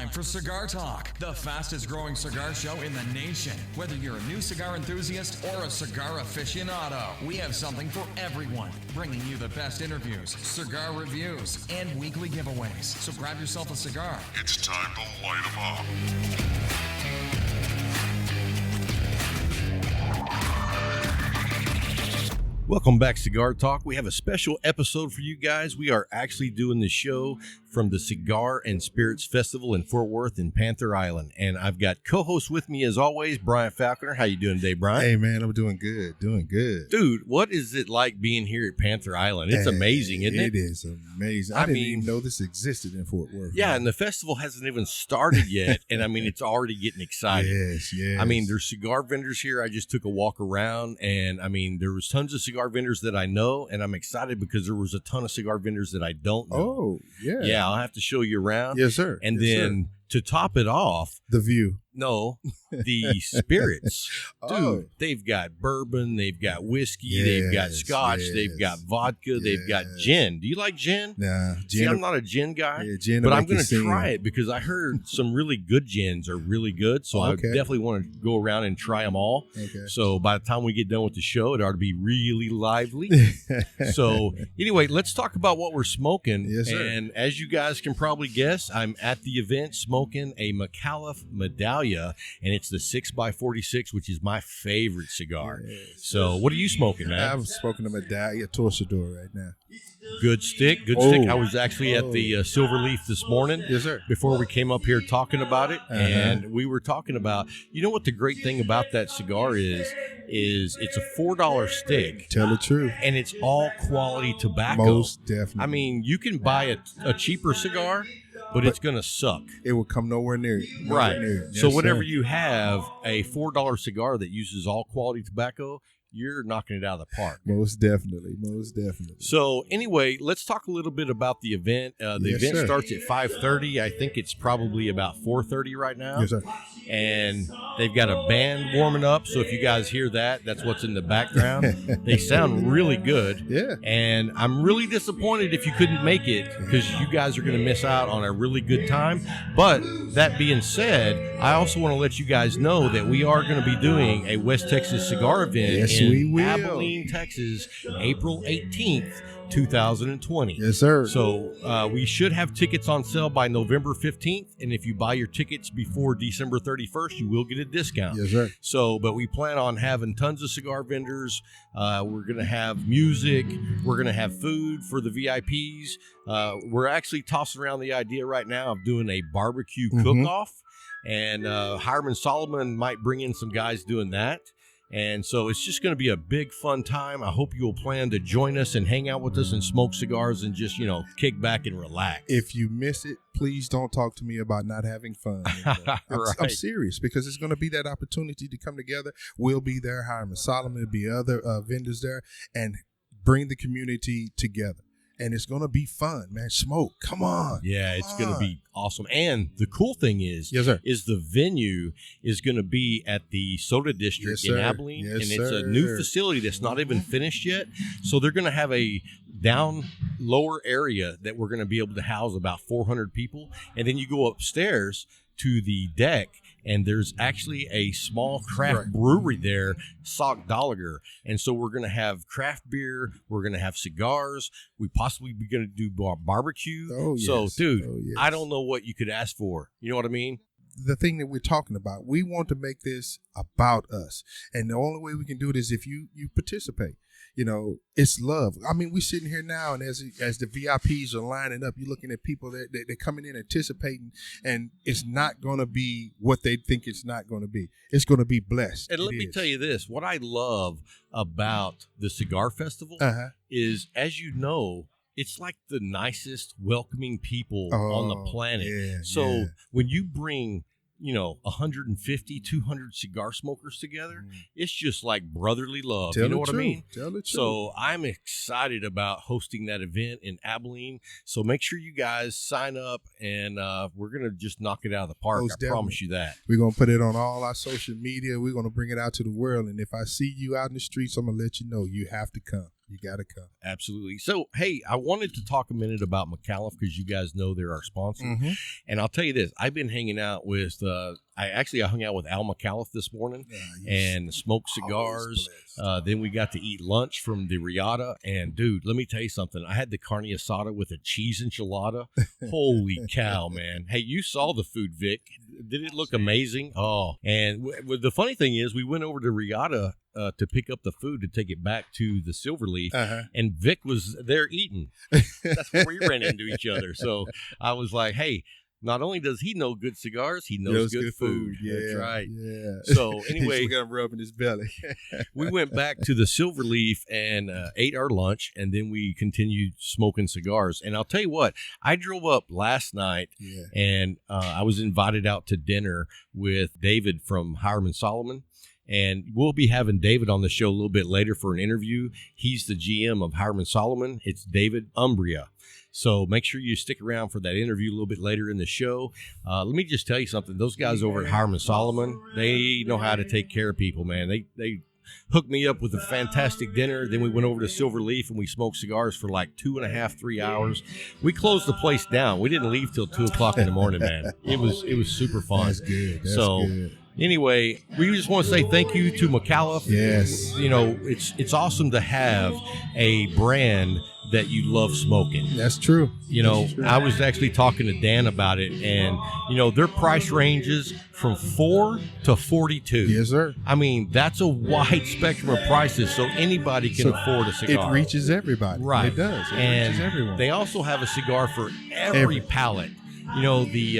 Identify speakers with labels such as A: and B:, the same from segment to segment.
A: time for Cigar Talk, the fastest growing cigar show in the nation. Whether you're a new cigar enthusiast or a cigar aficionado, we have something for everyone, bringing you the best interviews, cigar reviews, and weekly giveaways. So grab yourself a cigar.
B: It's time to light 'em up.
C: Welcome back, Cigar Talk. We have a special episode for you guys. We are actually doing the show from the Cigar and Spirits Festival in Fort Worth in Panther Island. And I've got co-host with me, as always, Bryant Falconer. How you doing today, Bryant?
D: Hey, man, I'm doing good.
C: Dude, what is it like being here at Panther Island? It's amazing, isn't it?
D: It is amazing. I didn't even know this existed in Fort Worth.
C: Yeah,
D: man.
C: and the festival hasn't even started yet. And, I mean, it's already getting exciting.
D: Yes.
C: I mean, there's cigar vendors here. I just took a walk around, and, I mean, there was tons of cigar vendors that I know, and I'm excited because there was a ton of cigar vendors that I don't know.
D: Oh, yeah.
C: Yeah, I'll have to show you around.
D: Yes, sir.
C: And
D: Yes,
C: then to top it off,
D: the view.
C: no, the spirits. Dude,
D: Oh.
C: they've got bourbon, they've got whiskey, they've got
D: Yes,
C: scotch,
D: yes.
C: they've got vodka, they've got
D: Yes.
C: gin. Do you like gin?
D: Nah,
C: See, I'm not a gin guy,
D: Yeah, gin
C: but
D: will
C: I'm
D: make you
C: going to
D: sing.
C: try it because I heard some really good gins are really good. So I
D: Okay.
C: definitely want to go around and try them all.
D: Okay.
C: So by the time we get done with the show, it ought to be really lively. So anyway, let's talk about what we're smoking.
D: Yes, sir.
C: And as you guys can probably guess, I'm at the event smoking a McAuliffe Medallia, and it's the 6x46, which is my favorite cigar.
D: Yes.
C: So what are you smoking, man?
D: I'm smoking a Medallia Torcedor right now.
C: Good stick. I was actually at the Silverleaf this morning.
D: Yes, sir.
C: Before we came up here talking about it,
D: Uh-huh.
C: and we were talking about, you know what the great thing about that cigar is it's a $4 stick,
D: Tell the truth.
C: and it's all quality tobacco.
D: Most definitely.
C: I mean, you can buy a cheaper cigar, but it's going to suck.
D: it will come nowhere near it.
C: Right.
D: Near it.
C: So
D: Yes,
C: whenever
D: sir.
C: you have a $4 cigar that uses all quality tobacco, you're knocking it out of the park.
D: Most definitely.
C: So anyway, let's talk a little bit about the event. The
D: Yes,
C: event
D: sir.
C: starts at 5:30. I think it's probably about 4:30 right now.
D: Yes, sir.
C: And they've got a band warming up. So if you guys hear that, that's what's in the background. They sound really good.
D: Yeah.
C: And I'm really disappointed if you couldn't make it because you guys are going to miss out on a really good time. But that being said, I also want to let you guys know that we are going to be doing a West Texas cigar event
D: Yes,
C: in
D: we will.
C: Abilene, Texas, April 18th, 2020.
D: Yes, sir.
C: So we should have tickets on sale by November 15th. And if you buy your tickets before December 31st, you will get a discount.
D: Yes, sir.
C: So, but we plan on having tons of cigar vendors. We're going to have music. We're going to have food for the VIPs. We're actually tossing around the idea right now of doing a barbecue cook-off. And Hiram Solomon might bring in some guys doing that. And so it's just going to be a big fun time. I hope you'll plan to join us and hang out with us and smoke cigars and just, kick back and relax.
D: If you miss it, please don't talk to me about not having fun. I'm
C: Right.
D: serious because it's going to be that opportunity to come together. We'll be there. Hiram Solomon will be other vendors there and bring the community together. And it's going to be fun, man. Smoke. Come on.
C: Yeah, it's going to be awesome. And the cool thing is,
D: Yes, sir.
C: is the venue is going to be at the Soda District
D: Yes,
C: in
D: sir.
C: Abilene.
D: Yes,
C: and it's a new
D: sir.
C: facility that's not even finished yet. So they're going to have a down lower area that we're going to be able to house about 400 people. And then you go upstairs to the deck, and there's actually a small craft brewery there, Sock Dolliger. And so we're going to have craft beer. We're going to have cigars. We possibly be going to do barbecue.
D: Oh,
C: So,
D: yes.
C: dude,
D: Oh, yes.
C: I don't know what you could ask for. You know what I mean?
D: The thing that we're talking about, we want to make this about us. And the only way we can do it is if you participate. It's love. I mean, we're sitting here now, and as the VIPs are lining up, you're looking at people that they're coming in anticipating, and it's not going to be what they think it's not going to be. It's going to be blessed.
C: And let me tell you this. What I love about the Cigar Festival is, as you know, it's like the nicest, welcoming people on the planet.
D: Yeah,
C: so when you bring 150, 200 cigar smokers together, it's just like brotherly love.
D: Tell
C: you know
D: the
C: what
D: truth.
C: I mean?
D: Tell the truth.
C: So I'm excited about hosting that event in Abilene. So make sure you guys sign up, and we're going to just knock it out of the park.
D: Most
C: I promise you that.
D: We're going to put it on all our social media. We're going to bring it out to the world. And if I see you out in the streets, I'm going to let you know you have to come. You got to come.
C: Absolutely. So, hey, I wanted to talk a minute about McAuliffe because you guys know they're our sponsor. Mm-hmm. And I'll tell you this, I've been hanging out with, I hung out with Al McAuliffe this morning and smoked cigars. Then we got to eat lunch from the Riata. And, dude, let me tell you something. I had the carne asada with a cheese enchilada. Holy cow, man. Hey, you saw the food, Vic. Did it look amazing? Oh, and the funny thing is we went over to Riata to pick up the food to take it back to the Silverleaf, and Vic was there eating. That's where we ran into each other. So I was like, hey, not only does he know good cigars, he knows good food.
D: Yeah,
C: that's right.
D: Yeah.
C: So anyway,
D: he's got him rubbing his belly.
C: We went back to the Silverleaf and ate our lunch, and then we continued smoking cigars. And I'll tell you what, I drove up last night, and I was invited out to dinner with David from Hiram and Solomon. And we'll be having David on the show a little bit later for an interview. He's the GM of Hiram and Solomon. It's David Umbria. So make sure you stick around for that interview a little bit later in the show. Let me just tell you something. Those guys over at Hiram and Solomon, they know how to take care of people, man. They hooked me up with a fantastic dinner. Then we went over to Silverleaf and we smoked cigars for like 2.5, 3 hours. We closed the place down. We didn't leave till 2 o'clock in the morning, man. It was super fun.
D: That's good. That's good.
C: Anyway, we just want to say thank you to McAuliffe.
D: Yes.
C: You know, it's awesome to have a brand that you love smoking.
D: That's true.
C: You know, I was actually talking to Dan about it, and, you know, their price ranges from $4 to $42.
D: Yes, sir.
C: I mean, that's a wide spectrum of prices, so anybody can afford a cigar.
D: It reaches everybody.
C: Right.
D: It does. It reaches everyone.
C: They also have a cigar for every palate. You know, the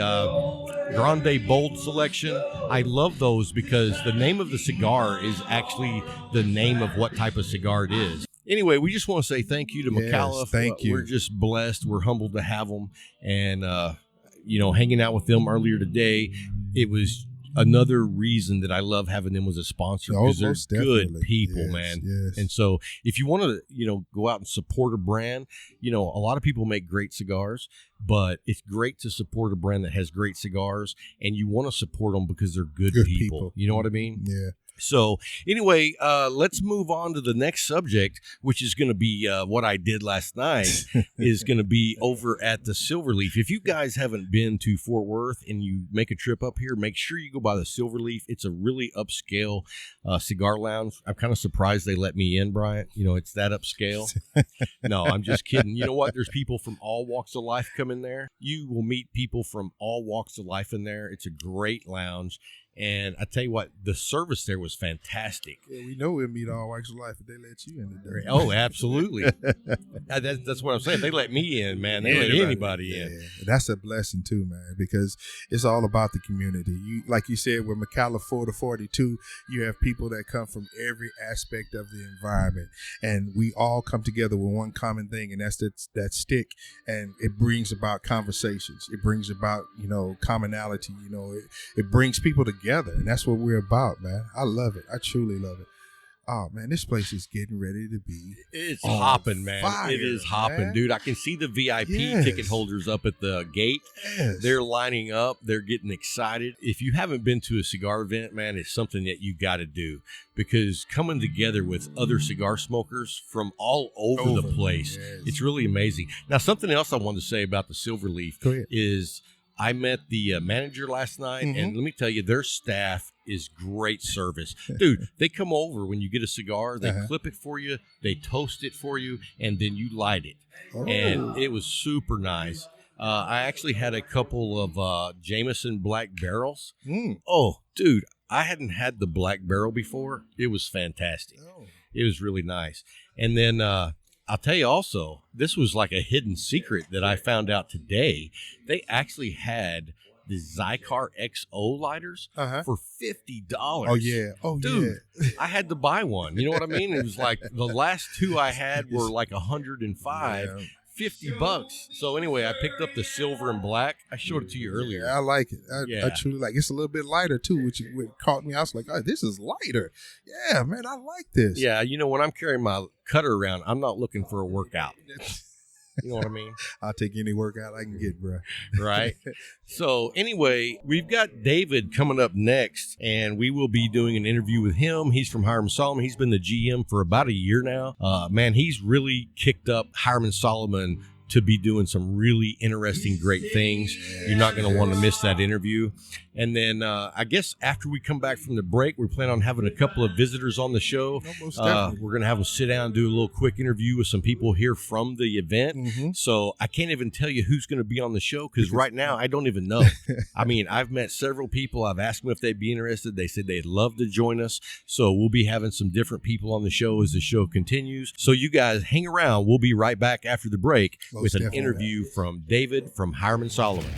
C: Grande Bold selection, I love those because the name of the cigar is actually the name of what type of cigar it is. Anyway, we just want to say thank you to McAuliffe.
D: Thank you.
C: We're just blessed. We're humbled to have them. And, you know, hanging out with them earlier today, it was another reason that I love having them as a sponsor because they're good people, man.
D: Yes.
C: And so if you want to, you know, go out and support a brand, you know, a lot of people make great cigars, but it's great to support a brand that has great cigars, and you want to support them because they're good people. You know what I mean?
D: Yeah.
C: So anyway, let's move on to the next subject, which is going to be what I did last night is going to be over at the Silverleaf. If you guys haven't been to Fort Worth and you make a trip up here, make sure you go by the Silverleaf. It's a really upscale cigar lounge. I'm kind of surprised they let me in, Bryant. You know, it's that upscale. No, I'm just kidding. You know what? There's people from all walks of life come in there. You will meet people from all walks of life in there. It's a great lounge. And I tell you what, the service there was fantastic.
D: Yeah, we know we'll meet all walks of life if they let you in today.
C: Oh, absolutely. That's what I'm saying. They let me in, man. They let anybody in.
D: That's a blessing too, man, because it's all about the community. You, like you said, with McAuliffe 4 to 42, you have people that come from every aspect of the environment, and we all come together with one common thing, and that's that stick, and it brings about conversations. It brings about, you know, commonality. You know, it brings people together. And that's what we're about, man. I love it. I truly love it. Oh, man, this place is getting ready to be.
C: It's hopping, man.
D: Fire,
C: it is hopping, man. Dude. I can see the VIP ticket holders up at the gate.
D: Yes.
C: They're lining up. They're getting excited. If you haven't been to a cigar event, man, it's something that you got to do, because coming together with other cigar smokers from all over the place, it's really amazing. Now, something else I wanted to say about the Silverleaf is I met the manager last night, and let me tell you, their staff is great service. Dude, they come over when you get a cigar, they clip it for you, they toast it for you, and then you light it. And it was super nice. I actually had a couple of Jameson Black Barrels. Oh, dude, I hadn't had the Black Barrel before. It was fantastic. It was really nice. And then I'll tell you also, this was like a hidden secret that I found out today. They actually had the Cigar XO lighters for $50.
D: Oh, yeah. Oh,
C: dude,
D: yeah.
C: I had to buy one. You know what I mean? It was like the last two I had were like $105. Yeah. $50. So anyway, I picked up the silver and black. I showed it to you earlier.
D: Yeah, I like it. I truly like it. It's a little bit lighter too, which caught me. I was like, oh, this is lighter. Yeah, man, I like this.
C: Yeah, you know, when I'm carrying my cutter around, I'm not looking for a workout. You know what I mean?
D: I'll take any workout I can get, bro.
C: Right. So anyway, we've got David coming up next, and we will be doing an interview with him. He's from Hiram Solomon. He's been the GM for about a year now. Man, he's really kicked up Hiram Solomon to be doing some really interesting, great things. You're not going to want to miss that interview. And then I guess after we come back from the break, we plan on having a couple of visitors on the show. We're going to have them sit down and do a little quick interview with some people here from the event.
D: Mm-hmm.
C: So I can't even tell you who's going to be on the show because right now I don't even know. I mean, I've met several people. I've asked them if they'd be interested. They said they'd love to join us. So we'll be having some different people on the show as the show continues. So you guys hang around. We'll be right back after the break with an interview from David from Hiram Solomon.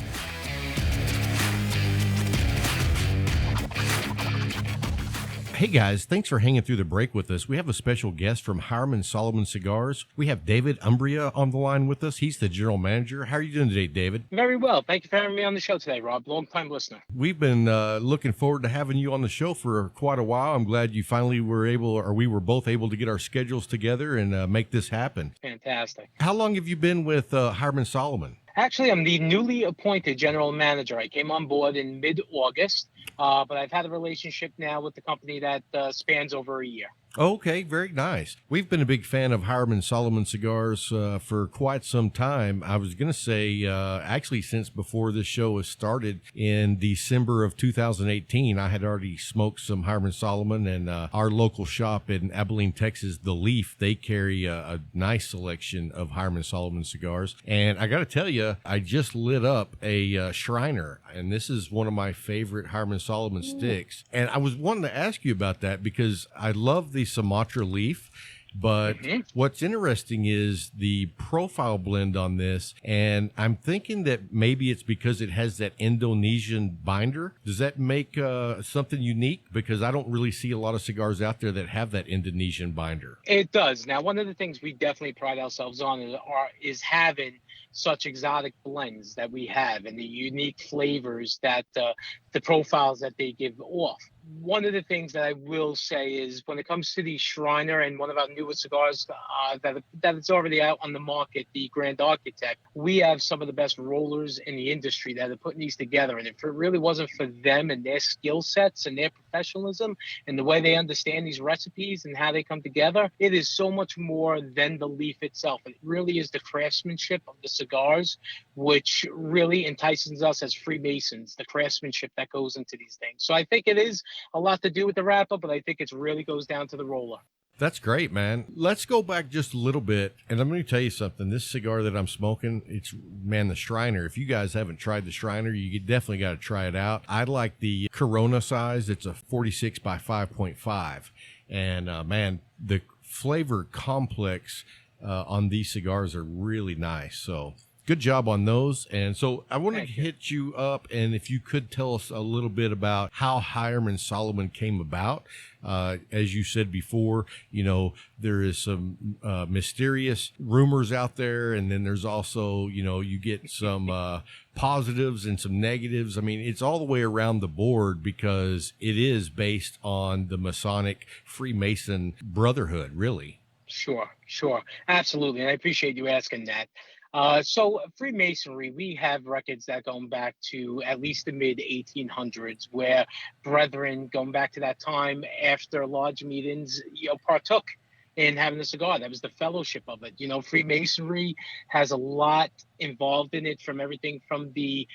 C: Hey guys, thanks for hanging through the break with us. We have a special guest from Hiram Solomon Cigars. We have David Umbria on the line with us. He's the general manager. How are you doing today, David?
E: Very well. Thank you for having me on the show today, Rob. Long-time listener.
C: We've been looking forward to having you on the show for quite a while. I'm glad you finally we were both able to get our schedules together and make this happen.
E: Fantastic.
C: How long have you been with Hiram Solomon?
E: Actually, I'm the newly appointed general manager. I came on board in mid-August, but I've had a relationship now with the company that spans over a year.
C: Okay, very nice. We've been a big fan of Hiram Solomon cigars for quite some time. I was going to say, actually, since before this show was started in December of 2018, I had already smoked some Hiram Solomon, and our local shop in Abilene, Texas, The Leaf, they carry a nice selection of Hiram Solomon cigars. And I got to tell you, I just lit up a Shriner, and this is one of my favorite Hiram Solomon sticks. And I was wanting to ask you about that because I love the Sumatra leaf, but what's interesting is the profile blend on this, and I'm thinking that maybe it's because it has that Indonesian binder. Does that make something unique? Because I don't really see a lot of cigars out there that have that Indonesian binder.
E: It does. Now, one of the things we definitely pride ourselves on is having such exotic blends that we have and the unique flavors that the profiles that they give off. One of the things that I will say is when it comes to the Shriner and one of our newest cigars that is already out on the market, the Grand Architect, we have some of the best rollers in the industry that are putting these together. And if it really wasn't for them and their skill sets and their professionalism and the way they understand these recipes and how they come together, it is so much more than the leaf itself. It really is the craftsmanship of the cigars, which really entices us as Freemasons, the craftsmanship that goes into these things. So I think it is a lot to do with the wrapper, but I think it really goes down to the roller.
C: That's great, man. Let's go back just a little bit, and I'm going to tell you something. This cigar that I'm smoking, the Shriner. If you guys haven't tried the Shriner, you definitely got to try it out. I like the Corona size. It's a 46 by 5.5, and man, the flavor complex on these cigars are really nice. So good job on those. And so I want to hit you up, and if you could tell us a little bit about how Hiram Solomon came about. As you said before, there is some mysterious rumors out there, and then there's also, you get some positives and some negatives. I mean, it's all the way around the board because it is based on the Masonic Freemason Brotherhood, really.
E: Sure. Absolutely. And I appreciate you asking that. So Freemasonry, we have records that going back to at least the mid 1800s, where brethren going back to that time after large meetings, partook in having a cigar. That was the fellowship of it. Freemasonry has a lot involved in it, from everything from the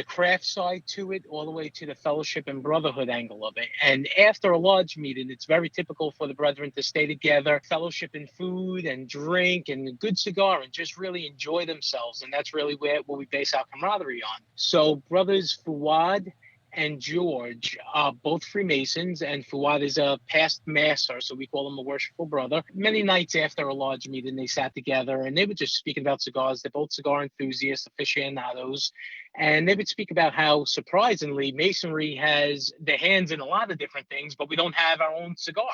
E: craft side to it, all the way to the fellowship and brotherhood angle of it. And after a lodge meeting, it's very typical for the brethren to stay together, fellowship in food and drink and a good cigar, and just really enjoy themselves. And that's really what we base our camaraderie on. So brothers Fuad and George are both Freemasons, and Fuad is a past master, so we call him a worshipful brother. Many nights after a lodge meeting, they sat together and they were just speaking about cigars. They're both cigar enthusiasts, aficionados, and they would speak about how, surprisingly, Masonry has their hands in a lot of different things, but we don't have our own cigar.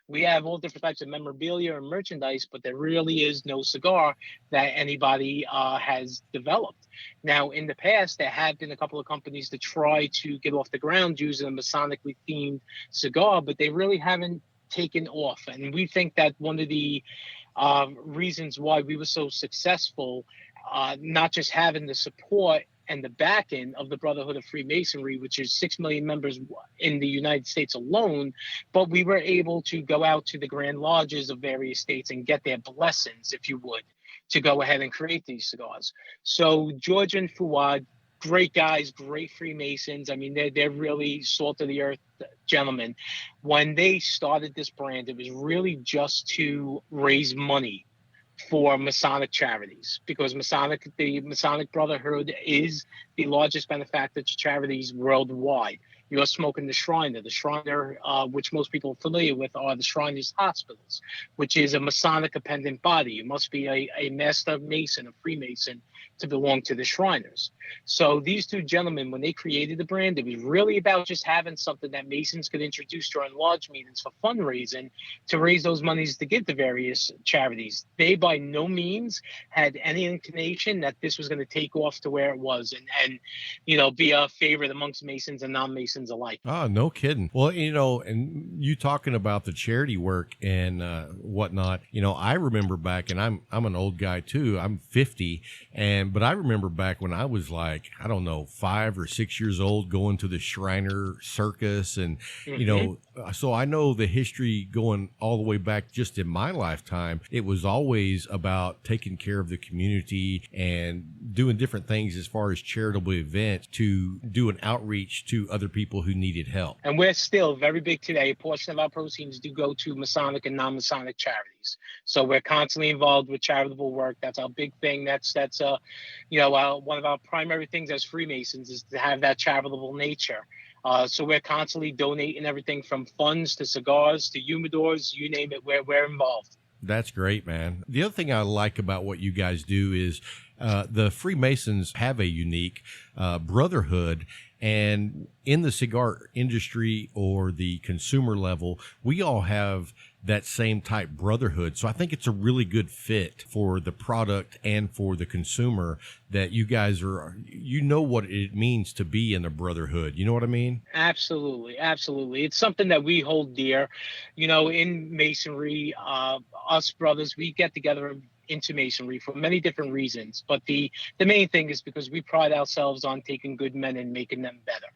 E: We have all different types of memorabilia and merchandise, but there really is no cigar that anybody has developed. Now, in the past, there have been a couple of companies that try to get off the ground using a Masonically themed cigar, but they really haven't taken off. And we think that one of the reasons why we were so successful, not just having the support and the backing of the Brotherhood of Freemasonry, which is 6 million members in the United States alone, but we were able to go out to the Grand Lodges of various states and get their blessings, if you would, to go ahead and create these cigars. So George and Fuad, great guys, great Freemasons. I mean, they're really salt of the earth gentlemen. When they started this brand, it was really just to raise money for Masonic charities, because the Masonic Brotherhood is the largest benefactor to charities worldwide. You're smoking the Shriner. The Shriner, which most people are familiar with, are the Shriners Hospitals, which is a Masonic appendant body. You must be a Master Mason, a Freemason, to belong to the Shriners. So these two gentlemen, when they created the brand, it was really about just having something that Masons could introduce during lodge meetings for fundraising to raise those monies to give to various charities. They by no means had any inclination that this was going to take off to where it was and be a favorite amongst Masons and non-Masons alike.
C: Oh, no kidding. Well, and you talking about the charity work and whatnot, I remember back, and I'm an old guy too. I'm 50, but I remember back when I was like, I don't know, 5 or 6 years old, going to the Shriner Circus, and so I know the history going all the way back. Just in my lifetime, it was always about taking care of the community and doing different things as far as charitable events to do an outreach to other people who needed help.
E: And we're still very big today. A portion of our proceeds do go to Masonic and non-Masonic charities. So we're constantly involved with charitable work. That's our big thing. That's one of our primary things as Freemasons is to have that charitable nature. So we're constantly donating everything from funds to cigars to humidors, you name it, we're involved.
C: That's great, man. The other thing I like about what you guys do is the Freemasons have a unique brotherhood. And in the cigar industry or the consumer level, we all have that same type brotherhood. So I think it's a really good fit for the product and for the consumer that you guys are, what it means to be in a brotherhood. You know what I mean?
E: Absolutely. Absolutely. It's something that we hold dear. In Masonry, us brothers, we get together into Masonry for many different reasons. But the main thing is because we pride ourselves on taking good men and making them better.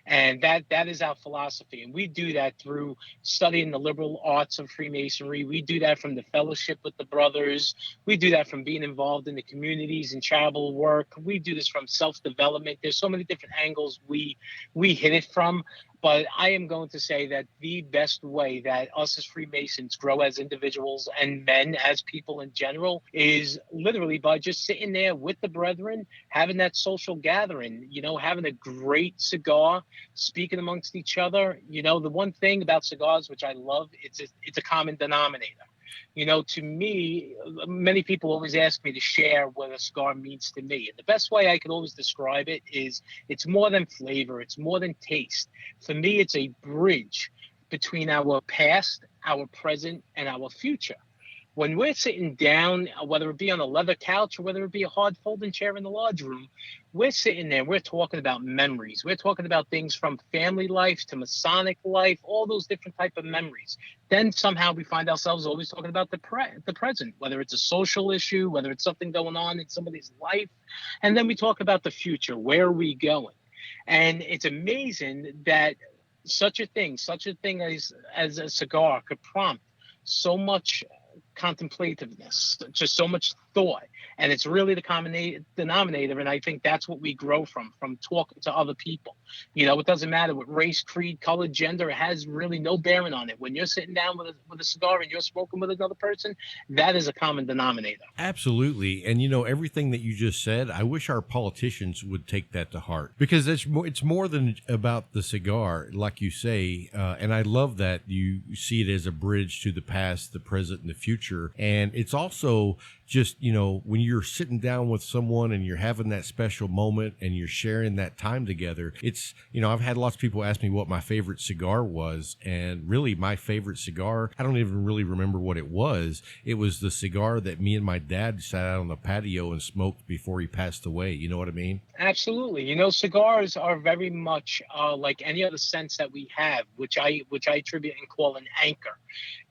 E: And that is our philosophy. And we do that through studying the liberal arts of Freemasonry. We do that from the fellowship with the brothers. We do that from being involved in the communities and charitable work. We do this from self-development. There's so many different angles we hit it from. But I am going to say that the best way that us as Freemasons grow as individuals and men as people in general is literally by just sitting there with the brethren, having that social gathering, having a great cigar, speaking amongst each other. The one thing about cigars, which I love, it's a common denominator. To me, many people always ask me to share what a cigar means to me. And the best way I could always describe it is it's more than flavor. It's more than taste. For me, it's a bridge between our past, our present, and our future. When we're sitting down, whether it be on a leather couch or whether it be a hard folding chair in the lodge room, we're sitting there, we're talking about memories. We're talking about things from family life to Masonic life, all those different type of memories. Then somehow we find ourselves always talking about the present, whether it's a social issue, whether it's something going on in somebody's life. And then we talk about the future. Where are we going? And it's amazing that such a thing as a cigar could prompt so much contemplativeness, just so much thought, and it's really the common denominator. And I think that's what we grow from talking to other people. It doesn't matter what race, creed, color, gender. It has really no bearing on it. When you're sitting down with a cigar and you're smoking with another person, that is a common denominator.
C: Absolutely. And everything that you just said, I wish our politicians would take that to heart, because it's more than about the cigar, like you say. And I love that you see it as a bridge to the past, the present, and the future. And it's also just, when you're sitting down with someone and you're having that special moment and you're sharing that time together, it's it's, I've had lots of people ask me what my favorite cigar was, and really my favorite cigar, I don't even really remember what it was. It was the cigar that me and my dad sat out on the patio and smoked before he passed away. You know what I mean?
E: Absolutely. Cigars are very much like any other sense that we have, which I attribute and call an anchor.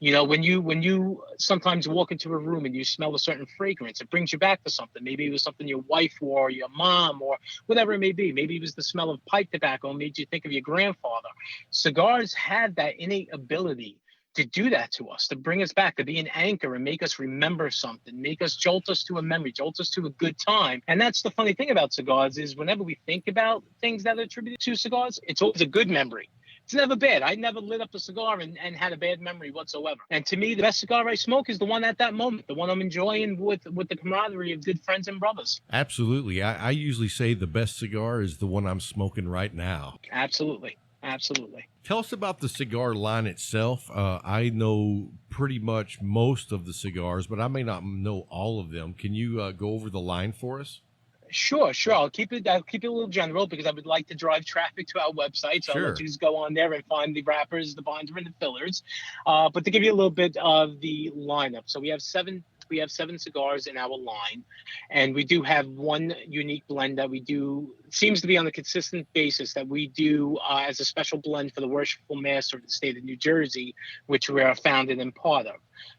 E: When you sometimes walk into a room and you smell a certain fragrance, it brings you back to something. Maybe it was something your wife wore, or your mom, or whatever it may be. Maybe it was the smell of pipe tobacco and made you think of your grandfather. Cigars have that innate ability to do that to us, to bring us back, to be an anchor and make us remember something, jolt us to a memory, jolt us to a good time. And that's the funny thing about cigars is whenever we think about things that are attributed to cigars, it's always a good memory. It's never bad. I never lit up a cigar and had a bad memory whatsoever. And to me, the best cigar I smoke is the one at that moment, the one I'm enjoying with the camaraderie of good friends and brothers.
C: Absolutely. I usually say the best cigar is the one I'm smoking right now.
E: Absolutely. Absolutely.
C: Tell us about the cigar line itself. I know pretty much most of the cigars, but I may not know all of them. Can you go over the line for us?
E: Sure. I'll keep it a little general because I would like to drive traffic to our website. So I'll let you just go on there and find the wrappers, the binder, and the fillers. But to give you a little bit of the lineup, so we have seven cigars in our line, and we do have one unique blend that we do, seems to be on a consistent basis, that we do as a special blend for the Worshipful Master of the state of New Jersey, which we are founded and part of.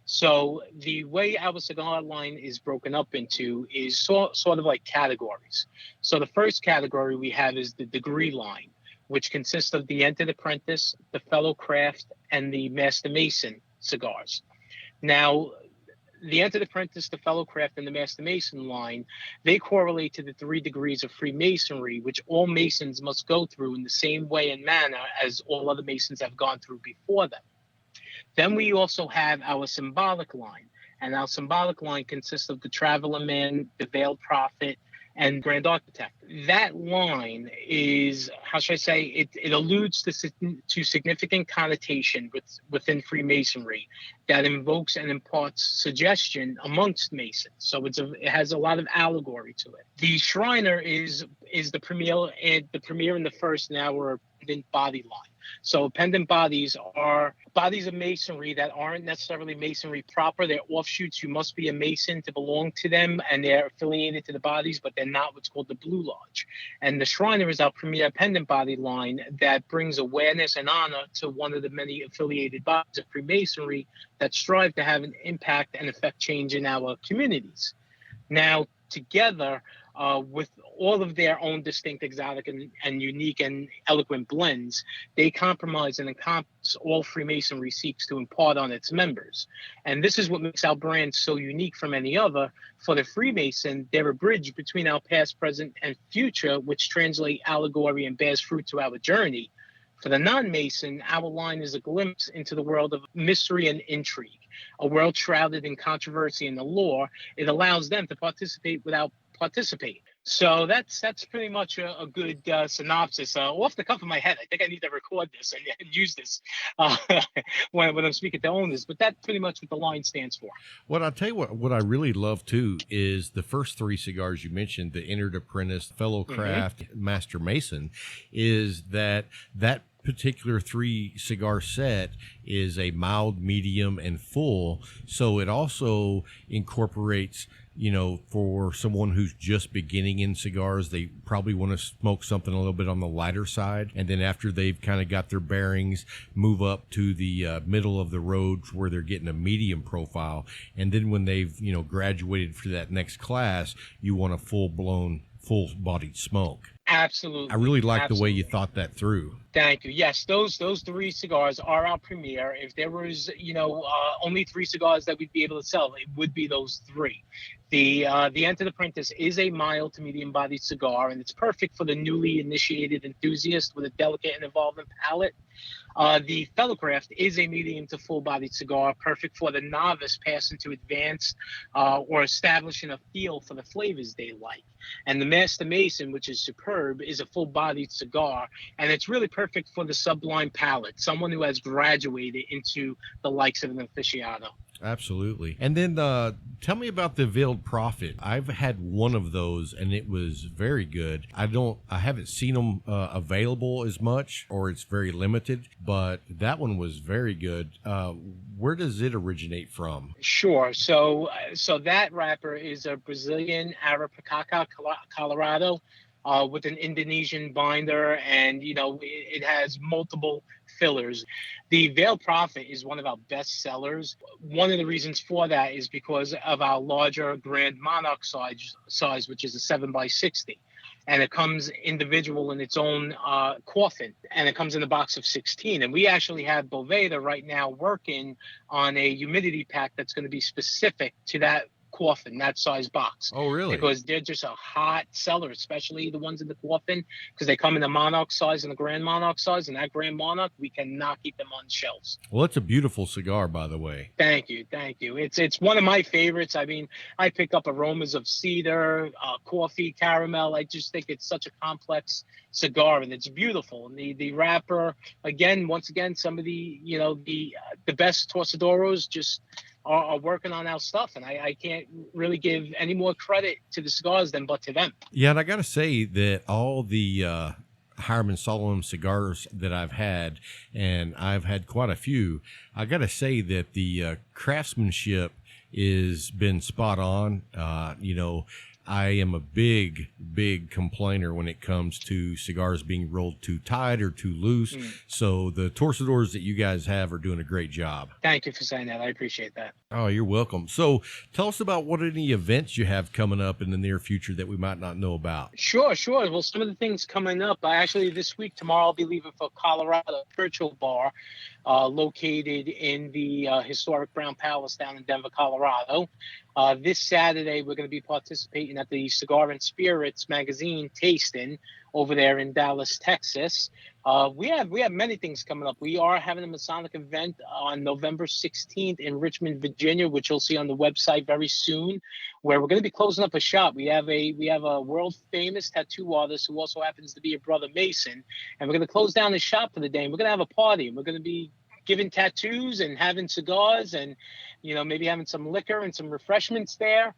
E: So the way our cigar line is broken up into is sort of like categories. So the first category we have is the degree line, which consists of the Entered Apprentice, the Fellow Craft, and the Master Mason cigars. Now, the Entered Apprentice, the Fellow Craft, and the Master Mason line, they correlate to the 3 degrees of Freemasonry, which all Masons must go through in the same way and manner as all other Masons have gone through before them. Then we also have our symbolic line, and our symbolic line consists of the Traveler Man, the Veiled Prophet, and Grand Architect. That line is, how should I say, it alludes to significant connotation within Freemasonry that invokes and imparts suggestion amongst Masons. So it has a lot of allegory to it. The Shriner is the premier and the first in our pendant body line. So pendant bodies are bodies of masonry that aren't necessarily masonry proper. They're offshoots. You must be a Mason to belong to them, and they're affiliated to the bodies, but they're not what's called the Blue Lodge. And the Shriner is our premier pendant body line that brings awareness and honor to one of the many affiliated bodies of Freemasonry that strive to have an impact and affect change in our communities. Now, together, with all of their own distinct, exotic, and unique and eloquent blends, they compromise and encompass all Freemasonry seeks to impart on its members. And this is what makes our brand so unique from any other. For the Freemason, they're a bridge between our past, present, and future, which translate allegory and bears fruit to our journey. For the non-Mason, our line is a glimpse into the world of mystery and intrigue, a world shrouded in controversy and the lore. It allows them to participate without participating. So that's pretty much a good synopsis. Off the cuff of my head, I think I need to record this and use this when I'm speaking to owners. But that's pretty much what the line stands for.
C: Well, I'll tell you what I really love, too, is the first 3 cigars you mentioned, the Entered Apprentice, Fellow Craft, Master Mason, is that particular 3 cigar set is a mild, medium, and full. So it also incorporates, for someone who's just beginning in cigars, they probably want to smoke something a little bit on the lighter side. And then after they've kind of got their bearings, move up to the middle of the road where they're getting a medium profile. And then when they've, graduated for that next class, you want a full-bodied smoke.
E: Absolutely.
C: I really like the way you thought that through.
E: Thank you. Yes, those 3 cigars are our premier. If there was, only 3 cigars that we'd be able to sell, it would be those 3. The Entered Apprentice is a mild to medium-bodied cigar, and it's perfect for the newly initiated enthusiast with a delicate and evolving palate. The Fellow Craft is a medium to full-bodied cigar, perfect for the novice passing to advanced or establishing a feel for the flavors they like. And the Master Mason, which is superb, herb is a full-bodied cigar, and it's really perfect for the sublime palate, someone who has graduated into the likes of an aficionado.
C: Absolutely. And then tell me about the Veiled Prophet. I've had one of those and it was very good. I haven't seen them available as much, or it's very limited, but that one was very good. Where does it originate from?
E: Sure. So that wrapper is a Brazilian Arapiraca, Colorado, with an Indonesian binder, and it has multiple fillers. The Veiled Prophet is one of our best sellers. One of the reasons for that is because of our larger Grand Monarch size, which is a 7x60. And it comes individual in its own coffin, and it comes in a box of 16. And we actually have Boveda right now working on a humidity pack that's going to be specific to that coffin, that size box.
C: Oh, really?
E: Because they're just a hot seller, especially the ones in the coffin, because they come in the Monarch size and the Grand Monarch size, and that Grand Monarch, we cannot keep them on shelves.
C: Well, it's a beautiful cigar, by the way.
E: Thank you. It's one of my favorites. I mean, I pick up aromas of cedar, coffee, caramel. I just think it's such a complex cigar, and it's beautiful. And the wrapper, once again, some of the the best Torcedoros just are working on our stuff, and I can't really give any more credit to the cigars than but to them.
C: Yeah, and I got to say that all the Hiram Solomon cigars that I've had, and I've had quite a few, I got to say that the craftsmanship is been spot on. I am a big complainer when it comes to cigars being rolled too tight or too loose. So the Torcedores that you guys have are doing a great job.
E: Thank you for saying that. I appreciate that.
C: Oh, you're welcome. So tell us about what any events you have coming up in the near future that we might not know about.
E: Sure. Well, some of the things coming up, actually this week, tomorrow, I'll be leaving for Colorado, Churchill Bar, located in the historic Brown Palace down in Denver, Colorado. This Saturday, we're going to be participating at the Cigar and Spirits magazine tasting over there in Dallas, Texas. We have many things coming up. We are having a Masonic event on November 16th in Richmond, Virginia, which you'll see on the website very soon, where we're going to be closing up a shop. We have a world famous tattoo artist who also happens to be a brother Mason, and we're going to close down the shop for the day. And we're going to have a party, and we're going to be giving tattoos and having cigars and maybe having some liquor and some refreshments there.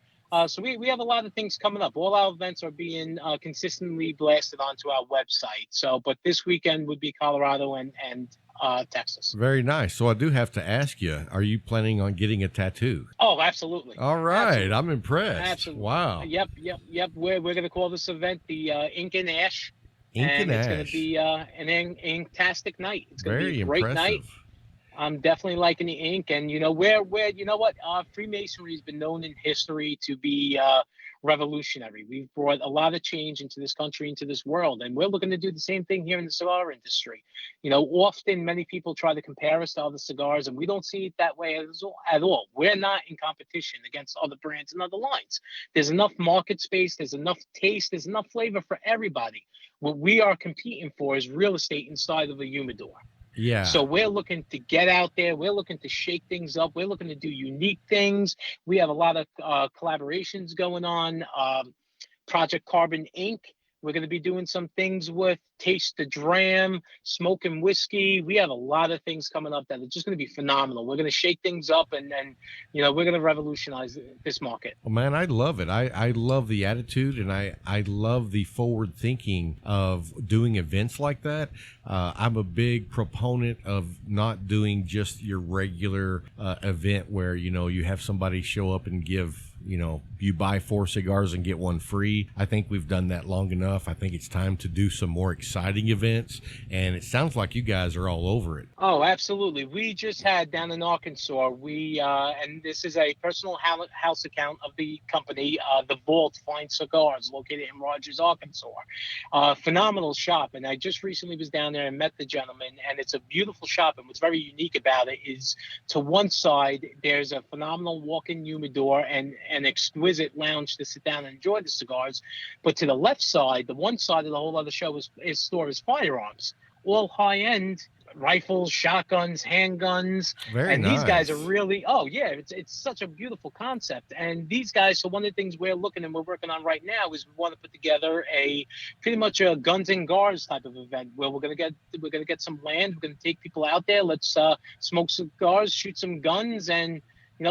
E: So we have a lot of things coming up. All our events are being consistently blasted onto our website. But this weekend would be Colorado and Texas.
C: Very nice. So I do have to ask you, are you planning on getting a tattoo?
E: Oh, absolutely.
C: All right.
E: Absolutely.
C: I'm impressed.
E: Absolutely.
C: Wow.
E: Yep. We're going to call this event the Ink and Ash.
C: It's
E: going to be an inktastic night. It's going to be a great
C: impressive
E: night. I'm definitely liking the ink, and Freemasonry has been known in history to be revolutionary. We've brought a lot of change into this country, into this world, and we're looking to do the same thing here in the cigar industry. Often many people try to compare us to other cigars, and we don't see it that way at all. We're not in competition against other brands and other lines. There's enough market space, there's enough taste, there's enough flavor for everybody. What we are competing for is real estate inside of a humidor.
C: Yeah.
E: So we're looking to get out there. We're looking to shake things up. We're looking to do unique things. We have a lot of collaborations going on. Project Carbon Inc. We're going to be doing some things with Taste the Dram, Smoking Whiskey. We have a lot of things coming up that are just going to be phenomenal. We're going to shake things up, and we're going to revolutionize this market.
C: Well, man, I love it. I love the attitude, and I love the forward thinking of doing events like that. I'm a big proponent of not doing just your regular event where, you have somebody show up and give, you buy 4 cigars and get 1 free. I think we've done that long enough. I think it's time to do some more exciting events, and it sounds like you guys are all over it.
E: Oh, absolutely. We just had down in Arkansas, and this is a personal house account of the company, The Vault Fine Cigars, located in Rogers, Arkansas. Phenomenal shop, and I just recently was down there and met the gentleman, and it's a beautiful shop, and what's very unique about it is to one side, there's a phenomenal walk-in humidor and an exquisite lounge to sit down and enjoy the cigars, but to the left side, the one side of the whole other show is store is firearms. all high end rifles, shotguns, handguns.
C: Very
E: And
C: nice.
E: these guys are really, oh yeah, it's such a beautiful concept. And these guys, so one of the things we're looking and we're working on right now is we want to put together a pretty much a guns and guards type of event where we're gonna get some land, we're gonna take people out there, let's smoke cigars, shoot some guns, and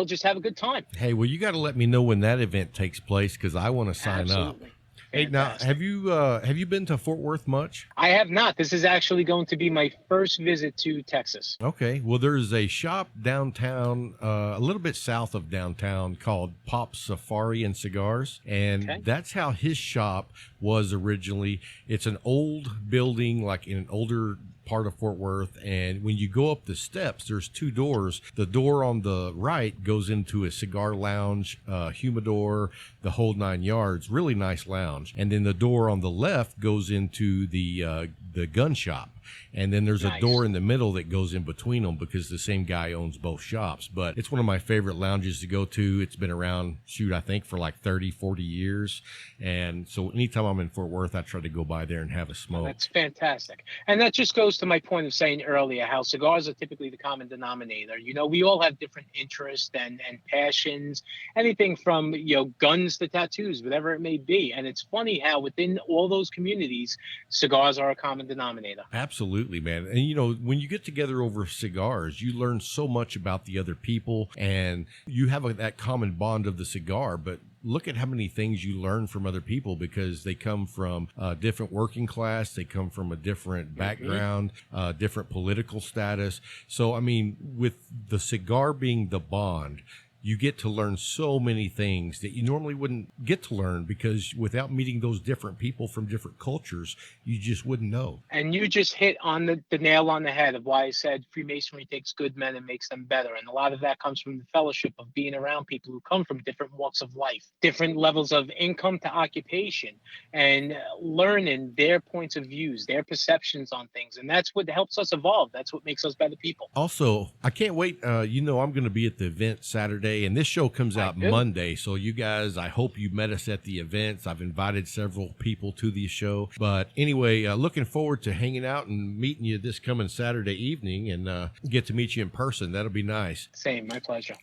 E: just have a good time.
C: Hey, well, you got to let me know when that event takes place because I want to sign
E: Absolutely.
C: up. Hey, now,
E: Fantastic.
C: have you been to Fort Worth much?
E: I have not. This is actually going to be my first visit to Texas.
C: Okay, well, there's a shop downtown, a little bit south of downtown called Pop Safari and Cigars, and
E: Okay.
C: that's how his shop was originally. It's an old building, like in an older part of Fort Worth, and when you go up the steps, there's two doors. The door on the right goes into a cigar lounge, humidor, the whole 9 yards. Really nice lounge. And then the door on the left goes into the gun shop. And then there's
E: Nice.
C: a door in the middle that goes in between them because the same guy owns both shops. But it's one of my favorite lounges to go to. It's been around, I think for like 30, 40 years. And so anytime I'm in Fort Worth, I try to go by there and have a smoke.
E: That's fantastic. And that just goes to my point of saying earlier how cigars are typically the common denominator. We all have different interests and passions, anything from, guns to tattoos, whatever it may be. And it's funny how within all those communities, cigars are a common denominator.
C: Absolutely, man. And when you get together over cigars, you learn so much about the other people and you have that common bond of the cigar. But look at how many things you learn from other people because they come from a different working class. They come from a different background, different political status. So, I mean, with the cigar being the bond, you get to learn so many things that you normally wouldn't get to learn because without meeting those different people from different cultures, you just wouldn't know.
E: And you just hit on the nail on the head of why I said Freemasonry takes good men and makes them better. And a lot of that comes from the fellowship of being around people who come from different walks of life, different levels of income to occupation, and learning their points of views, their perceptions on things. And that's what helps us evolve. That's what makes us better people.
C: Also, I can't wait. I'm going to be at the event Saturday, and this show comes out Monday. So you guys, I hope you met us at the events. I've invited several people to the show. But anyway, looking forward to hanging out and meeting you this coming Saturday evening and get to meet you in person. That'll be nice.
E: Same, my pleasure.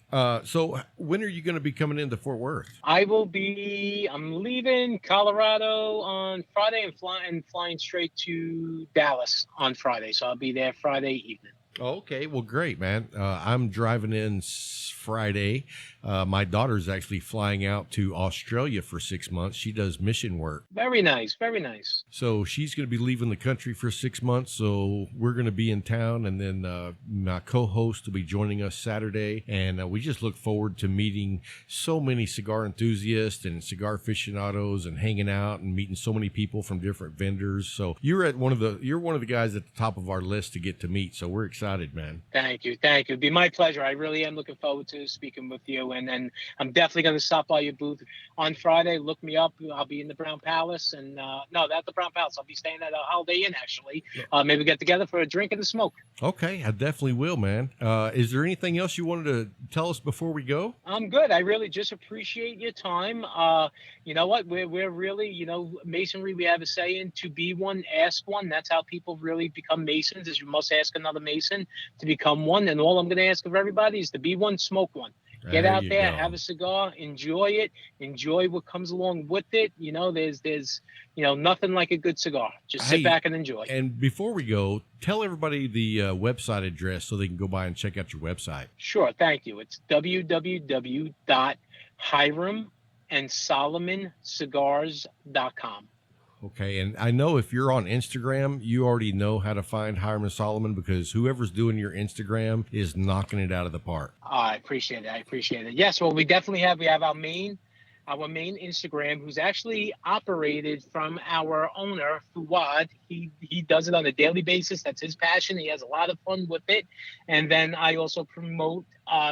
C: So when are you going to be coming into Fort Worth?
E: I'm leaving Colorado on Friday and flying straight to Dallas on Friday. So I'll be there Friday evening.
C: Okay, well, great, man. I'm driving in Friday. My daughter's actually flying out to Australia for 6 months. She does mission work.
E: Very nice, very nice.
C: So she's going to be leaving the country for 6 months. So we're going to be in town, and then my co-host will be joining us Saturday. And we just look forward to meeting so many cigar enthusiasts and cigar aficionados and hanging out and meeting so many people from different vendors. So you're one of the guys at the top of our list to get to meet. So we're excited, man.
E: Thank you. It'd be my pleasure. I really am looking forward to speaking with you. And then I'm definitely going to stop by your booth on Friday. Look me up. I'll be in the Brown Palace. And no, not the Brown Palace. I'll be staying at a Holiday Inn, actually. Maybe get together for a drink and a smoke.
C: Okay, I definitely will, man. Is there anything else you wanted to tell us before we go?
E: I'm good. I really just appreciate your time. You know what? We're really, Masonry, we have a saying, to be one, ask one. That's how people really become Masons, is you must ask another Mason to become one. And all I'm going to ask of everybody is to be one, smoke one. Get out there, have a cigar, enjoy it, enjoy what comes along with it. There's nothing like a good cigar. Just sit back and enjoy.
C: And before we go, tell everybody the website address so they can go by and check out your website.
E: Sure, thank you. It's www.hiramandSolomoncigars.com.
C: Okay, and I know if you're on Instagram, you already know how to find Hiram and Solomon because whoever's doing your Instagram is knocking it out of the park.
E: I appreciate it. Yes, well, we have our main Instagram, who's actually operated from our owner, Fuad. He does it on a daily basis. That's his passion. He has a lot of fun with it. And then I also promote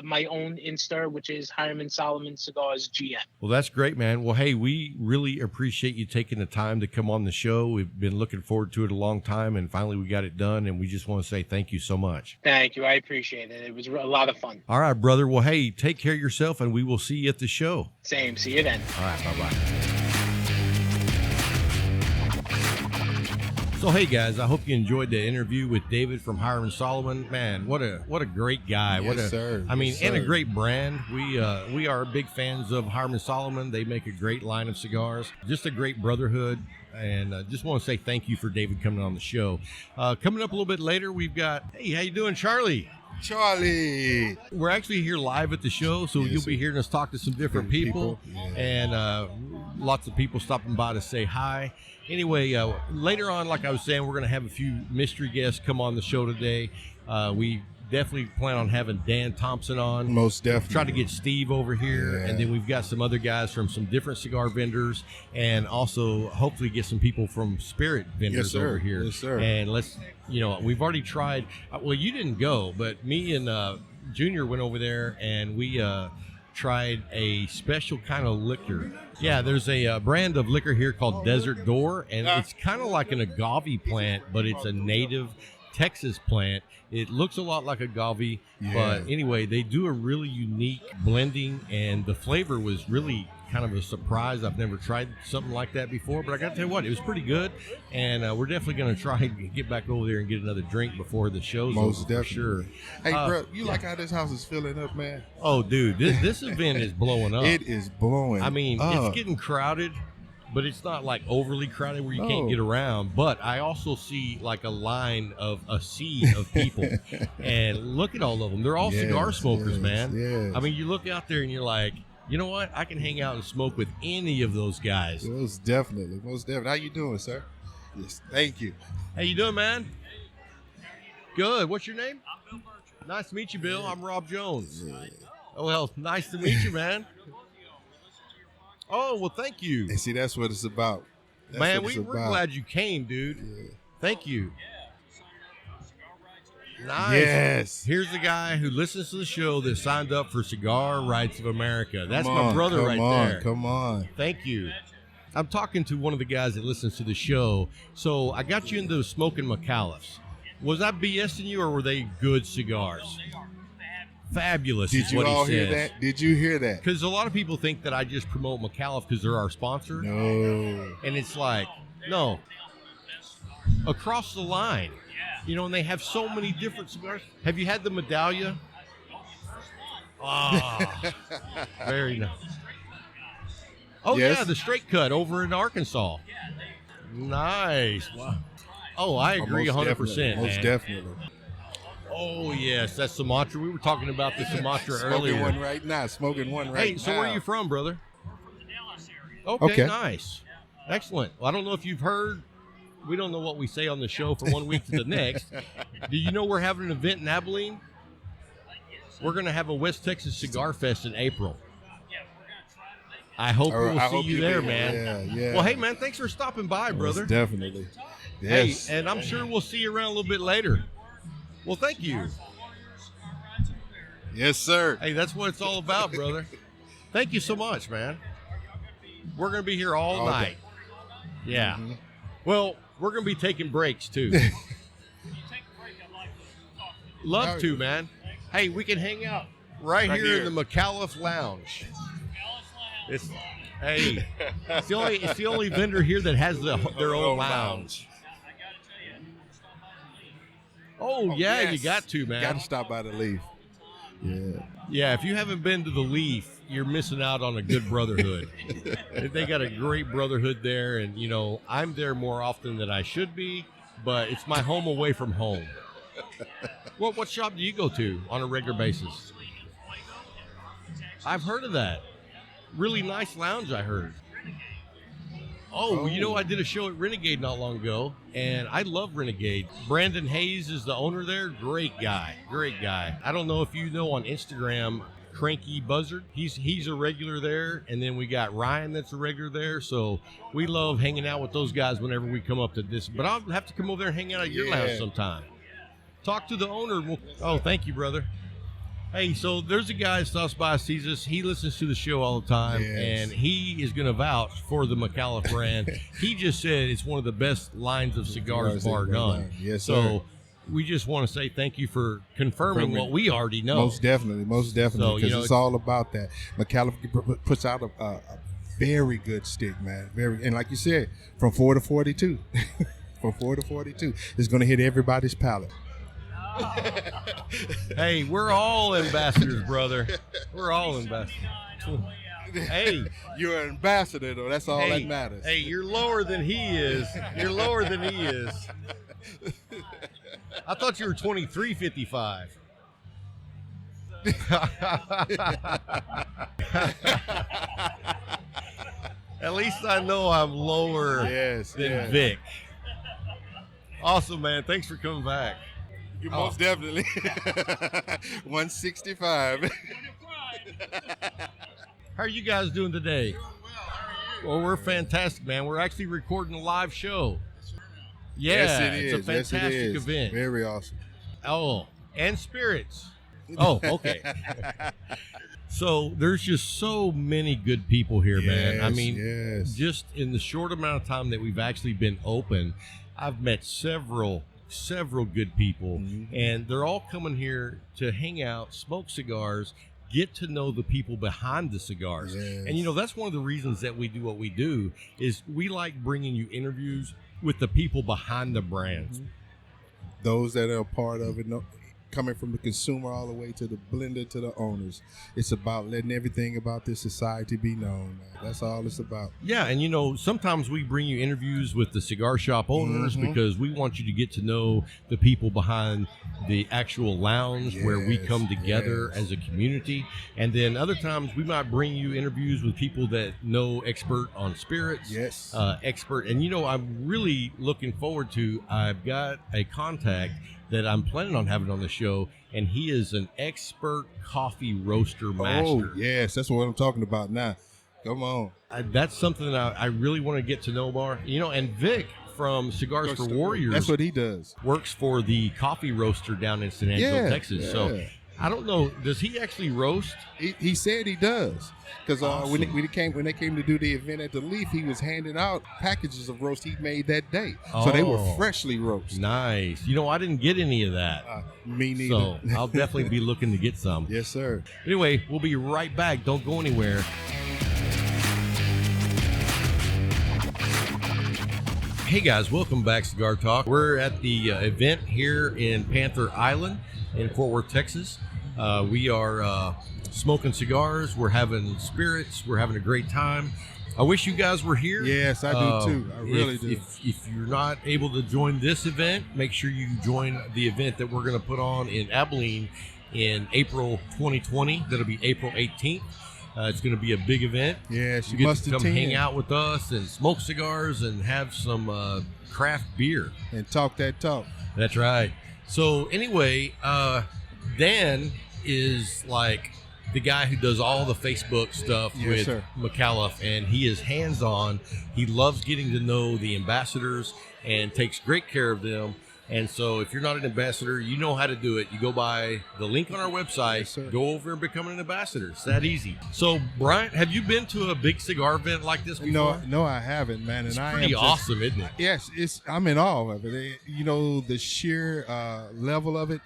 E: my own Insta, which is Hiram and Solomon Cigars GM.
C: Well, that's great, man. Well, hey, we really appreciate you taking the time to come on the show. We've been looking forward to it a long time, and finally we got it done, and we just want to say thank you so much.
E: Thank you. I appreciate it. It was a lot of fun.
C: All right, brother. Well, hey, take care of yourself, and we will see you at the show.
E: Same. See you then.
C: All right, bye-bye. So So hey guys, I hope you enjoyed the interview with David from Hiram Solomon. Man, what a great guy.
D: Yes, sir.
C: I mean,
D: Yes,
C: and a
D: sir.
C: great brand. We are big fans of Hiram Solomon. They make a great line of cigars. Just a great brotherhood. And just want to say thank you for David coming on the show. Coming up a little bit later, we've got, hey, how you doing, Charlie?
D: Charlie.
C: We're actually here live at the show, so
D: Yes,
C: you'll be
D: sir.
C: hearing us talk to some different people.
D: Yeah.
C: And lots of people stopping by to say hi. Anyway, later on, like I was saying, we're going to have a few mystery guests come on the show today. We definitely plan on having Dan Thompson on.
D: Most definitely.
C: Try to get Steve over here,
D: Yeah.
C: and then we've got some other guys from some different cigar vendors, and also hopefully get some people from spirit vendors
D: Yes, sir.
C: over here.
D: Yes, sir.
C: And we've already tried. Well, you didn't go, but me and Junior went over there, and we tried a special kind of liquor. Yeah, there's a brand of liquor here called Desert Door, and it's kind of like an agave plant, but it's a native Texas plant. It looks a lot like agave, but anyway, they do a really unique blending, and the flavor was really kind of a surprise. I've never tried something like that before, but I got to tell you what, it was pretty good, and we're definitely going to try and get back over there and get another drink before the show's
D: Most
C: over, for
D: definitely.
C: sure.
D: Hey, bro, you like how this house is filling up, man?
C: Oh, dude, this event is blowing up.
D: It is blowing.
C: I mean,
D: up.
C: it's getting crowded, but it's not like overly crowded where you can't get around. But I also see like a line of a sea of people, and look at all of them. They're all cigar smokers, man.
D: Yes.
C: I mean, you look out there and you're like, you know what? I can hang out and smoke with any of those guys.
D: Most definitely. Most definitely. How you doing, sir? Yes, thank you.
C: How you doing, man? Good. What's your name? I'm Bill Bertrand. Nice to meet you, Bill. I'm Rob Jones. Oh, well, nice to meet you, man. Oh, well, thank you.
D: And see, that's what it's about. That's
C: Man,
D: what it's
C: we're
D: about.
C: glad you came, dude.
D: Yeah.
C: Thank you. Nice.
D: Yes.
C: Here's the guy who listens to the show that signed up for Cigar Rights of America. That's
D: Come
C: my
D: on,
C: brother
D: come
C: right
D: on,
C: there.
D: Come on.
C: Thank you. I'm talking to one of the guys that listens to the show. So I got you into smoking McAuliffe's. Was I BSing you, or were they good cigars? Fabulous.
D: Did
C: is
D: you
C: what
D: all
C: he
D: hear
C: says.
D: that? Did you hear that?
C: Because a lot of people think that I just promote McAuliffe because they're our sponsor.
D: No.
C: And it's like, no. Across the line. You know, and they have so many different cigars. Have you had the Medallia? Ah, very nice. Oh,
D: Yes.
C: yeah, the straight cut over in Arkansas. Nice. Wow. Oh, I agree
D: Most
C: 100%,
D: definitely.
C: man.
D: Most definitely.
C: Oh, yes, that's Sumatra. We were talking about the Sumatra
D: Smoking
C: earlier.
D: one right now. Smoking one right
C: Hey, so
D: now.
C: where are you from, brother? Okay,
D: Okay.
C: nice. Excellent. Well, I don't know if you've heard. We don't know what we say on the show from one week to the next. Do you know we're having an event in Abilene? We're going to have a West Texas Cigar Fest in April. I hope
D: Or
C: we'll
D: I
C: see
D: hope
C: you
D: you
C: there,
D: do.
C: man.
D: Yeah, yeah.
C: Well, hey, man, thanks for stopping by, brother.
D: Most definitely. Yes.
C: Hey, and I'm sure we'll see you around a little bit later. Well, thank you.
D: Yes, sir.
C: Hey, that's what it's all about, brother. Thank you so much, man. We're going to be here all
D: All
C: night.
D: day.
C: Yeah.
D: Mhm.
C: Well, we're going to be taking breaks, too. Love to, man. Hey, we can hang out right here in the McAuliffe Lounge. Hey, it's the only vendor here that has their own lounge. Oh, yeah,
D: yes.
C: you got to, man.
D: Got to stop by the Leaf. Yeah.
C: Yeah, if you haven't been to the Leaf, you're missing out on a good brotherhood. They got a great brotherhood there, and, you know, I'm there more often than I should be, but it's my home away from home. What shop do you go to on a regular basis? I've heard of that. Really nice lounge, I heard. Oh, you know, I did a show at Renegade not long ago, and I love Renegade. Brandon Hayes is the owner there. Great guy. Great guy. I don't know if you know on Instagram, Cranky Buzzard. He's a regular there, and then we got Ryan that's a regular there. So we love hanging out with those guys whenever we come up to this. But I'll have to come over there and hang out at your lounge sometime. Talk to the owner. Oh, thank you, brother. Hey, so there's a guy that stops by, sees us. He listens to the show all the time, and he is going to vouch for the McAuliffe brand. He just said it's one of the best lines of cigars, bar none.
D: Yes,
C: so
D: sir.
C: we just want to say thank you for confirming what we already know.
D: Most definitely, because
C: So, you know,
D: it's all about that. McAuliffe puts out a very good stick, man. And like you said, from 4 to 42. from 4 to 42. It's going to hit everybody's palate.
C: Hey, we're all ambassadors, brother. We're all ambassadors. Hey,
D: you're an ambassador, though. That's all that matters.
C: Hey, you're lower than he is. You're lower than he is. I thought you were 23.55. At least I know I'm lower than Vic. Awesome, man. Thanks for coming back.
D: You most definitely. 165.
C: How are you guys doing today? Well, we're fantastic, man. We're actually recording a live show. Yeah,
D: yes, it is.
C: It's a fantastic event.
D: Very awesome.
C: Oh, and spirits. Oh, okay. So there's just so many good people here, man. I mean, just in the short amount of time that we've actually been open, I've met several good people, and they're all coming here to hang out, smoke cigars, get to know the people behind the cigars. And you know, that's one of the reasons that we do what we do, is we like bringing you interviews with the people behind the brands.
D: Those that are a part of it, coming from the consumer all the way to the blender to the owners. It's about letting everything about this society be known, man. That's all it's about. Yeah,
C: and you know, sometimes we bring you interviews with the cigar shop owners because we want you to get to know the people behind the actual lounge where we come together as a community. And then other times we might bring you interviews with people that know expert on spirits. Expert. And you know, I'm really looking forward to, I've got a contact that I'm planning on having on the show, and he is an expert coffee roaster master.
D: Oh, yes, that's what I'm talking about now. Come on.
C: That's something that I really want to get to know more. You know, and Vic from Cigars for Warriors.
D: That's what he does.
C: Works for the coffee roaster down in San Angelo, Texas. So I don't know. Does he actually roast?
D: He said he does. Because when they came to do the event at the Leaf, he was handing out packages of roast he made that day. So they were freshly roasted.
C: Nice. You know, I didn't get any of that.
D: Me neither.
C: So I'll definitely be looking to get some.
D: Yes, sir.
C: Anyway, we'll be right back. Don't go anywhere. Hey guys, welcome back to Cigar Talk. We're at the event here in Panther Island in Fort Worth, Texas. We are smoking cigars. We're having spirits. We're having a great time. I wish you guys were here.
D: Yes, I do too. I really do.
C: If you're not able to join this event, make sure you join the event that we're going to put on in Abilene in April 2020. That'll be April 18th. It's going to be a big event.
D: Yes,
C: you must come hang out with us and smoke cigars and have some craft beer.
D: And talk that talk.
C: That's right. So anyway, Dan is like the guy who does all the Facebook stuff with McAuliffe, and he is hands-on. He loves getting to know the ambassadors and takes great care of them. And so if you're not an ambassador, you know how to do it. You go by the link on our website, go over and become an ambassador. It's that easy. So, Bryant, have you been to a big cigar event like this before?
D: No, I haven't, man.
C: It's pretty awesome, isn't it?
D: Yes, I'm in awe of it. You know, the sheer level of it,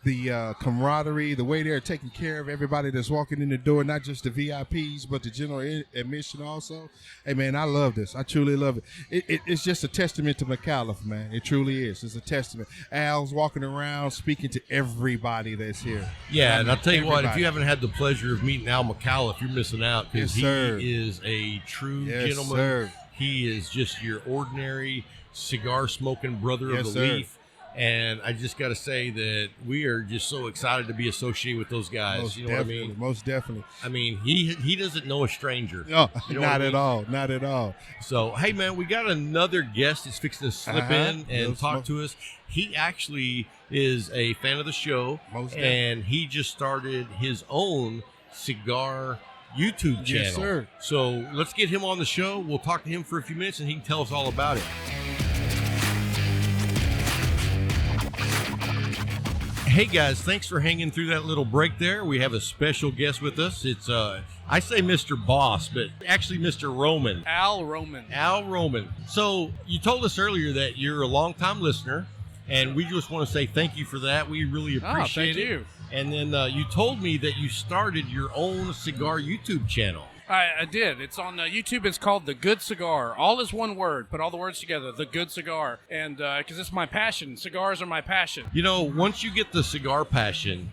D: the camaraderie, the way they're taking care of everybody that's walking in the door, not just the VIPs, but the general admission also. Hey, man, I love this. I truly love it. It's just a testament to McAuliffe, man. It truly is. It's a testament. Al's walking around speaking to everybody that's here.
C: Yeah, and I'll tell you what, if you haven't had the pleasure of meeting Al McAuliffe, you're missing out, because he is a true gentleman.
D: Sir.
C: He is just your ordinary cigar-smoking brother of the Leaf. And I just got to say that we are just so excited to be associated with those guys.
D: Most
C: you know what I mean?
D: Most definitely.
C: I mean, he doesn't know a stranger.
D: No,
C: you know
D: not at all. Not at all.
C: So, hey, man, we got another guest that's fixing to slip in and talk to us. He actually is a fan of the show, and he just started his own cigar YouTube channel.
D: Yes, sir.
C: So let's get him on the show. We'll talk to him for a few minutes, and he can tell us all about it. Hey guys, thanks for hanging through that little break there. We have a special guest with us. It's I say Mr. Boss, but actually Mr. Roman.
F: Al Roman.
C: Al Roman. So you told us earlier that you're a longtime listener, and we just want to say thank you for that. We really appreciate it.
F: Thank you.
C: And then you told me that you started your own cigar YouTube channel.
F: I did. It's on YouTube. It's called The Good Cigar. All is one word. Put all the words together. The Good Cigar. And because it's my passion. Cigars are my passion.
C: You know, once you get the cigar passion,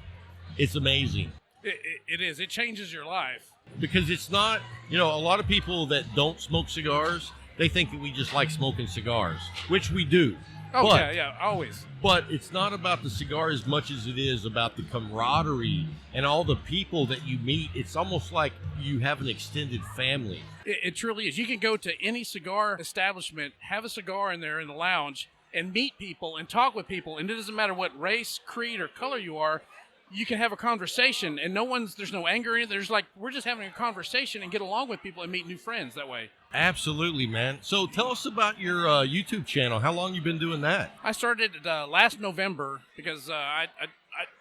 C: it's amazing.
F: It is. It changes your life.
C: Because it's not, you know, a lot of people that don't smoke cigars, they think that we just like smoking cigars, which we do.
F: Oh,
C: but,
F: yeah, always.
C: But it's not about the cigar as much as it is about the camaraderie and all the people that you meet. It's almost like you have an extended family.
F: It truly is. You can go to any cigar establishment, have a cigar in there in the lounge, and meet people and talk with people. And it doesn't matter what race, creed, or color you are. You can have a conversation, and there's no anger in it. There's we're just having a conversation and get along with people and meet new friends that way.
C: Absolutely, man. So tell us about your YouTube channel. How long you been doing that?
F: I started last November because I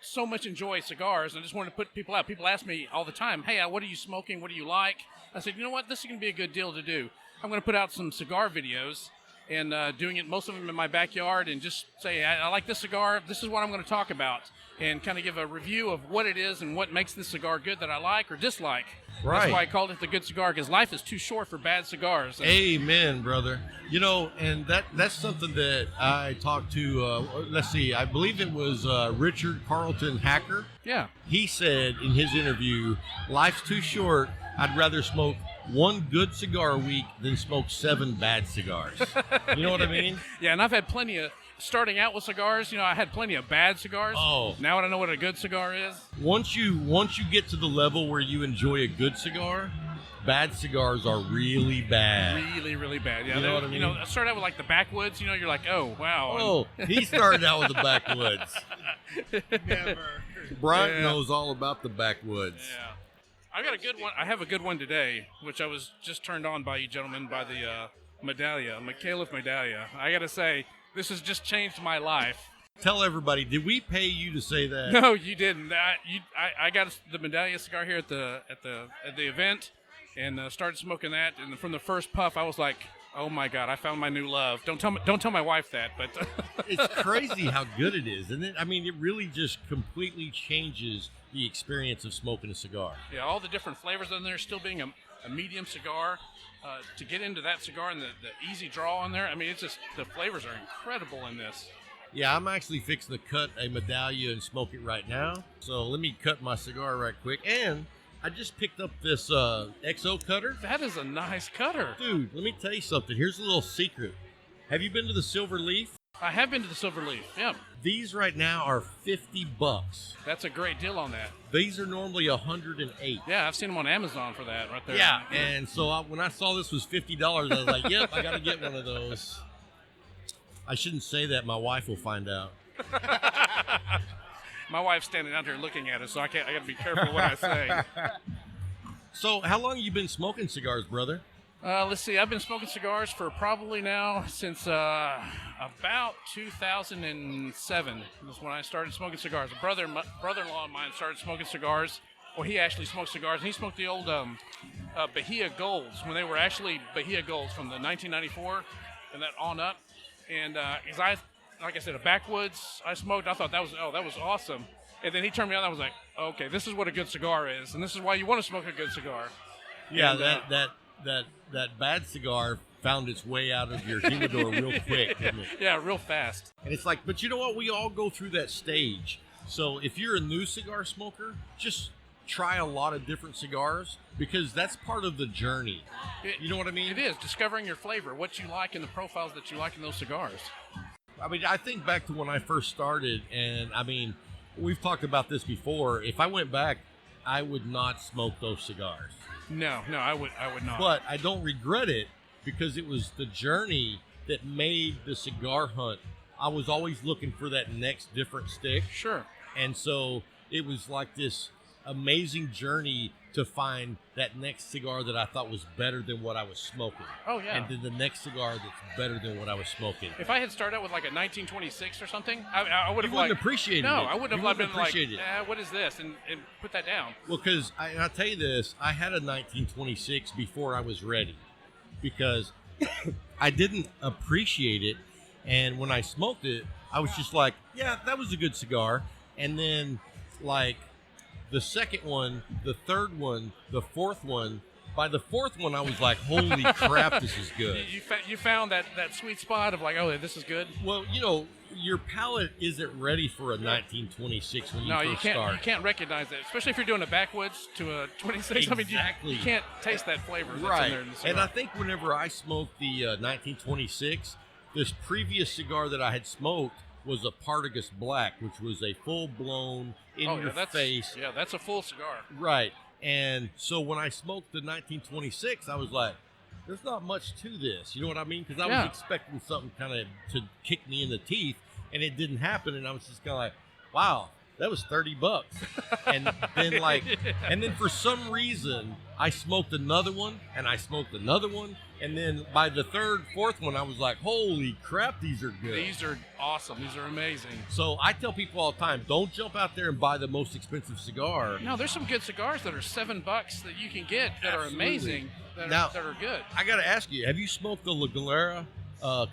F: so much enjoy cigars, and I just wanted to put people out. People ask me all the time, hey, what are you smoking? What do you like? I said, you know what? This is going to be a good deal to do. I'm going to put out some cigar videos and doing it, most of them in my backyard, and just say, I like this cigar. This is what I'm going to talk about, and kind of give a review of what it is and what makes this cigar good that I like or dislike.
C: Right.
F: That's why I called it the Good Cigar, because life is too short for bad cigars.
C: Amen, brother. You know, and that's something that I talked to, let's see, I believe it was Richard Carlton Hacker.
F: Yeah.
C: He said in his interview, life's too short. I'd rather smoke one good cigar a week than smoke 7 bad cigars. You know what I mean?
F: Yeah, and I've had plenty of, starting out with cigars, I had plenty of bad cigars.
C: Oh.
F: Now I know what a good cigar is.
C: Once you get to the level where you enjoy a good cigar, bad cigars are really bad.
F: Really, really bad. Yeah,
C: You know what I mean?
F: I started out with the backwoods. You're like, oh wow.
C: Oh, he started out with the backwoods.
D: Never.
C: Bryant knows all about the backwoods.
F: Yeah. I got a good one. I have a good one today, which I was just turned on by you gentlemen by the medallia, McAuliffe medallia. I got to say, this has just changed my life.
C: Tell everybody, did we pay you to say that?
F: No, you didn't. I got the medallia cigar here at the event, and started smoking that. And from the first puff, I was like, oh my God, I found my new love. Don't tell my wife that, but
C: It's crazy how good it is, isn't it? I mean, it really just completely changes the experience of smoking a cigar.
F: yeah, all the different flavors in there, still being a medium cigar. To get into that cigar and the easy draw on there, I mean, it's just the flavors are incredible in this.
C: Yeah, I'm actually fixing to cut a medallia and smoke it right now. So let me cut my cigar right quick. And I just picked up this XO cutter.
F: That is a nice cutter.
C: Dude, let me tell you something. Here's a little secret. Have you been to the Silver Leaf?
F: I have been to the Silver Leaf. Yeah,
C: These right now are $50.
F: that's a great deal on that.
C: These are normally $108.
F: Yeah, I've seen them on Amazon for that right there.
C: Yeah, and so when I saw this was $50, I was like, yep, I got to get one of those. I shouldn't say that. My wife will find out.
F: My wife's standing out here looking at us, so I got to be careful what I say.
C: So how long have you been smoking cigars, brother?
F: Let's see. I've been smoking cigars for probably now since about 2007. That's when I started smoking cigars. A brother-in-law of mine started smoking cigars. Well, he actually smoked cigars. He smoked the old Bahia Golds when they were actually Bahia Golds from the 1994 and that on up. And like I said, a backwoods I smoked. I thought that was awesome. And then he turned me on. I was like, okay, this is what a good cigar is, and this is why you want to smoke a good cigar.
C: Yeah,
F: And,
C: that bad cigar found its way out of your humidor real quick, didn't it?
F: Yeah, real fast.
C: And it's like, but you know what? We all go through that stage. So if you're a new cigar smoker, just try a lot of different cigars because that's part of the journey. You know what I mean?
F: It is discovering your flavor, what you like, and the profiles that you like in those cigars.
C: I mean, I think back to when I first started, and I mean, we've talked about this before. If I went back, I would not smoke those cigars.
F: No, I would not.
C: But I don't regret it because it was the journey that made the cigar hunt. I was always looking for that next different stick.
F: Sure.
C: And so it was like this amazing journey to find that next cigar that I thought was better than what I was smoking.
F: Oh, yeah.
C: And then the next cigar that's better than what I was smoking.
F: If I had started out with like a 1926 or something, I would have
C: You wouldn't appreciate it.
F: No, I wouldn't have been like,
C: appreciate it.
F: what is this? And put that down.
C: Well, because I'll tell you this, I had a 1926 before I was ready because I didn't appreciate it. And when I smoked it, I was just like, yeah, that was a good cigar. And then, like, the second one, the third one, the fourth one, by the fourth one, I was like, holy crap, this is good.
F: You found that sweet spot of like, oh, this is good.
C: Well, your palate isn't ready for a 1926 when you first start.
F: You can't recognize that, especially if you're doing a backwoods to a 26.
C: Exactly.
F: I mean, you can't taste that flavor that's
C: Right.
F: in there. In the cigar.
C: And I think whenever I smoked the 1926, this previous cigar that I had smoked was a Partagas Black, which was a full-blown, in-your-face.
F: Yeah, that's a full cigar.
C: Right. And so when I smoked the 1926, I was like, there's not much to this. You know what I mean? Because I was expecting something kind of to kick me in the teeth, and it didn't happen. And I was just kind of like, wow, that was $30. And then for some reason, I smoked another one, and I smoked another one. And then by the third, fourth one, I was like, holy crap, these are good.
F: These are awesome. These are amazing.
C: So I tell people all the time, don't jump out there and buy the most expensive cigar.
F: No, there's some good cigars that are $7 that you can get that are amazing, that are good.
C: I got to ask you, have you smoked the La Galera,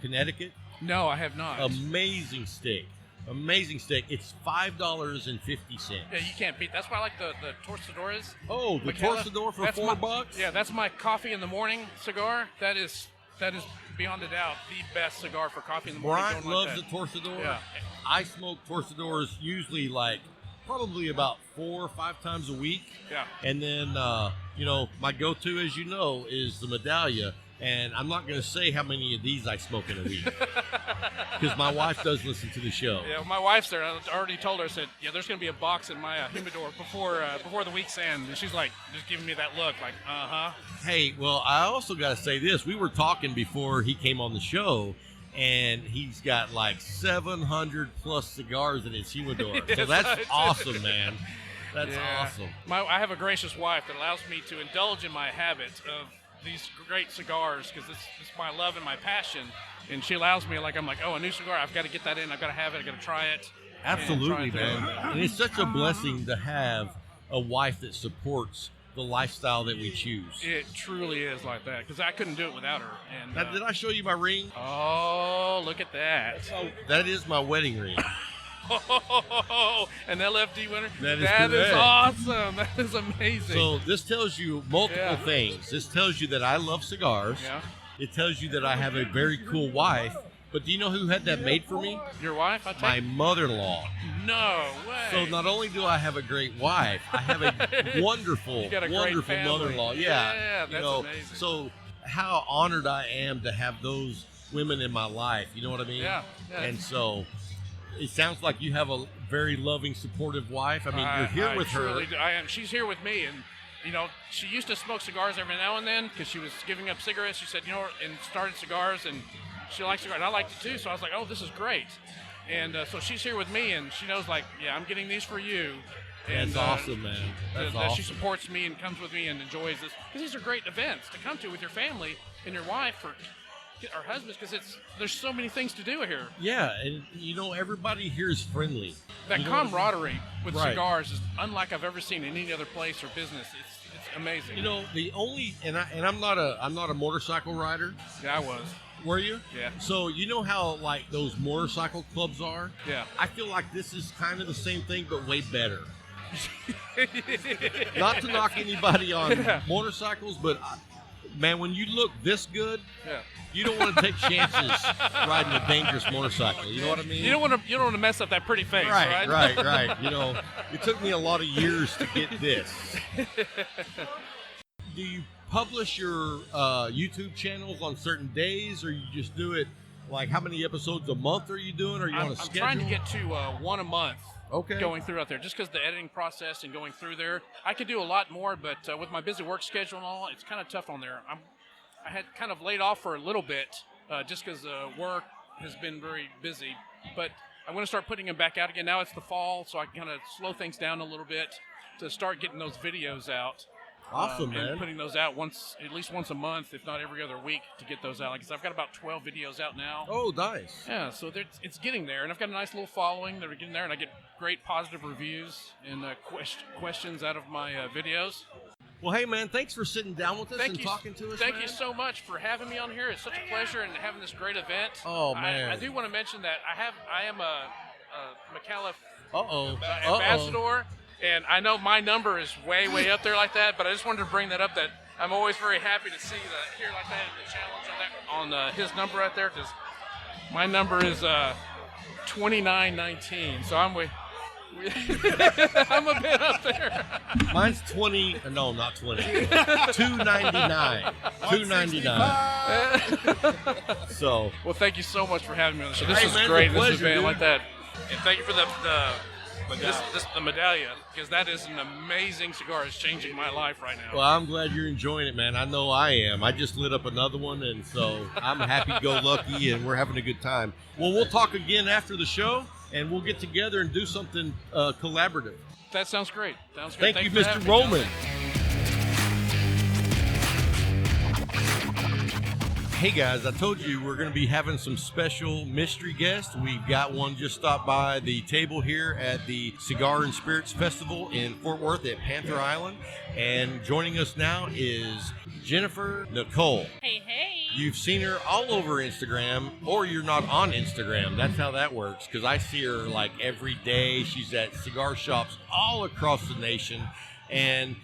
C: Connecticut?
F: No, I have not.
C: Amazing stick. Amazing stick. It's $5.50.
F: Yeah, you can't beat. That's why I like the Torcedores.
C: Oh, the Torcedor for $4?
F: Yeah, that's my coffee in the morning cigar. That is beyond a doubt the best cigar for coffee in the morning.
C: Bryant loves the Torcedor.
F: Yeah.
C: I smoke Torcedors usually probably about 4 or 5 times a week.
F: Yeah.
C: And then, my go-to, as you know, is the Medallia. And I'm not going to say how many of these I smoke in a week because my wife does listen to the show.
F: Yeah, my wife's there. I already told her, I said, yeah, there's going to be a box in my humidor before the week's end. And she's like, just giving me that look like, uh-huh.
C: Hey, well, I also got to say this. We were talking before he came on the show, and he's got like 700 plus cigars in his humidor.
F: Yes,
C: so that's awesome, man. That's awesome.
F: I have a gracious wife that allows me to indulge in my habit of these great cigars because it's my love and my passion, and she allows me I'm like, oh, a new cigar, I've got to get that in, I've got to have it, I've got to try it.
C: Absolutely, man. And it's such a blessing to have a wife that supports the lifestyle that we choose.
F: It truly is like that because I couldn't do it without her. And
C: now, did I show you my ring?
F: Oh, look at that.
C: That is my wedding ring.
F: Oh, an LFD winner?
C: That
F: is awesome. That is amazing.
C: So this tells you multiple things. This tells you that I love cigars.
F: Yeah.
C: It tells you that I have a very cool wife. But do you know who had that made for me?
F: Your wife?
C: My mother-in-law.
F: No way.
C: So not only do I have a great wife, I have a wonderful mother-in-law.
F: Yeah, that's amazing.
C: So how honored I am to have those women in my life. You know what I mean?
F: Yeah.
C: And so it sounds like you have a very loving, supportive wife. I mean, you're here with her.
F: I am. She's here with me, and she used to smoke cigars every now and then because she was giving up cigarettes. She said, and started cigars, and she likes cigars, and I liked it too. So I was like, oh, this is great. And so she's here with me, and she knows, I'm getting these for you. And,
C: that's awesome, man. That's awesome.
F: She supports me and comes with me and enjoys this because these are great events to come to with your family and your wife or husbands because there's so many things to do here.
C: Yeah, and everybody here is friendly.
F: That camaraderie with cigars is unlike I've ever seen in any other place or business. It's amazing.
C: The only I'm not a motorcycle rider.
F: Yeah, I was.
C: Were you?
F: Yeah.
C: So you know how those motorcycle clubs are?
F: Yeah.
C: I feel like this is kind of the same thing but way better. Not to knock anybody on motorcycles, but man, when you look this good, you don't want to take chances riding a dangerous motorcycle. You know what I mean?
F: You don't want to mess up that pretty face, right?
C: Right. It took me a lot of years to get this. Do you publish your YouTube channels on certain days, or you just do it how many episodes a month are you doing? Or I'm
F: trying to get to one a month.
C: Okay.
F: Going through out there, just because the editing process and going through there, I could do a lot more, but with my busy work schedule and all, it's kind of tough on there. I had kind of laid off for a little bit just because work has been very busy, but I want to start putting them back out again. Now it's the fall, so I can kind of slow things down a little bit to start getting those videos out.
C: Awesome, man.
F: And putting those out at least once a month, if not every other week, to get those out. Because I've got about 12 videos out now.
C: Oh, nice.
F: Yeah, so it's getting there, and I've got a nice little following that are getting there, and I get great positive reviews and questions out of my videos.
C: Well, hey, man, thanks for sitting down with us and talking to us.
F: Thank you so much for having me on here. It's such a pleasure and having this great event.
C: Oh, man.
F: I do want to mention that I am a
C: McAuliffe
F: ambassador. And I know my number is way, way up there like that, but I just wanted to bring that up that I'm always very happy to see hear like that in the challenge on his number right there, because my number is 2919. So I'm I'm a bit up there.
C: Mine's 20. No, not 20. 299. 299. So.
F: Well, thank you so much for having me on the show. This
C: Hey,
F: is
C: man,
F: great.
C: it's a
F: This is
C: pleasure, dude.
F: like that. And thank you for the medallion, because that is an amazing cigar. It's changing my life right now.
C: Well, I'm glad you're enjoying it, man. I know I am. I just lit up another one, and so I'm happy-go-lucky, and we're having a good time. Well, we'll talk again after the show, and we'll get together and do something collaborative.
F: That sounds great. Sounds great.
C: Thank you,
F: for
C: Mr.
F: having me,
C: Roman.
F: John.
C: Hey guys, I told you we're going to be having some special mystery guests. We've got one just stopped by the table here at the Cigar and Spirits Festival in Fort Worth at Panther Island. And joining us now is Jennifer Nicole.
G: Hey, hey.
C: You've seen her all over Instagram, or you're not on Instagram. That's how that works, because I see her like every day. She's at cigar shops all across the nation. And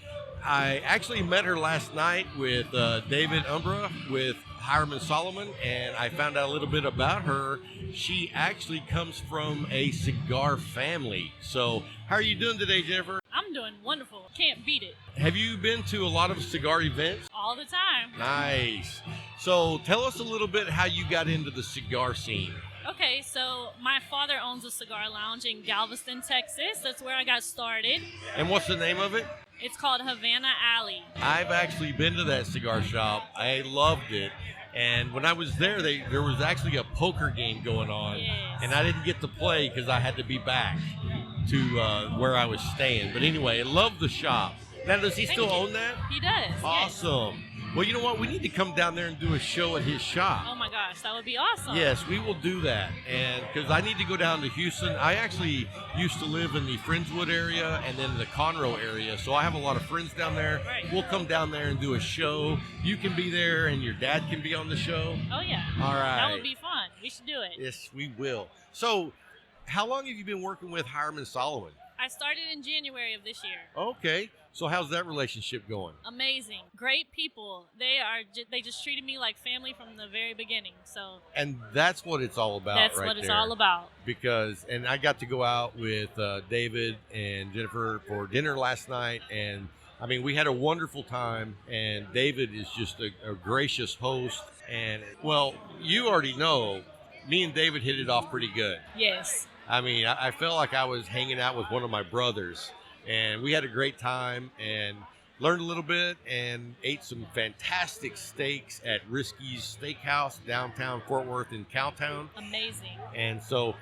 C: I actually met her last night with David Umbra with Hiram and Solomon, and I found out a little bit about her. She actually comes from a cigar family. So how are you doing today, Jennifer?
G: I'm doing wonderful. Can't beat it.
C: Have you been to a lot of cigar events?
G: All the time.
C: Nice. So tell us a little bit how you got into the cigar scene.
G: Okay, so my father owns a cigar lounge in Galveston, Texas. That's where I got started.
C: And what's the name of it?
G: It's called Havana Alley.
C: I've actually been to that cigar shop. I loved it. And when I was there, there was actually a poker game going on.
G: Yes.
C: And I didn't get to play because I had to be back to where I was staying. But anyway, I love the shop. Now, does he still own that?
G: He does. Yes.
C: Awesome. Well, you know what? We need to come down there and do a show at his shop.
G: Oh my gosh, that would be awesome.
C: Yes, we will do that. And because I need to go down to Houston. I actually used to live in the Friendswood area and then the Conroe area. So I have a lot of friends down there.
G: Right.
C: We'll come down there and do a show. You can be there and your dad can be on the show.
G: Oh yeah.
C: All right.
G: That would be fun. We should do it.
C: Yes, we will. So how long have you been working with Hiram and Solomon?
G: I started in January of this year.
C: Okay. So how's that relationship going?
G: Amazing. Great people. They just treated me like family from the very beginning. So
C: And that's what it's all about.
G: that's
C: right
G: what it's
C: there.
G: all about.
C: Because, and I got to go out with David and Jennifer for dinner last night, and I mean, we had a wonderful time, and David is just a gracious host. And, well, you already know, me and David hit it off pretty good.
G: Yes.
C: I mean, I felt like I was hanging out with one of my brothers, and we had a great time and learned a little bit and ate some fantastic steaks at Risky's Steakhouse downtown Fort Worth in Cowtown.
G: Amazing.
C: And so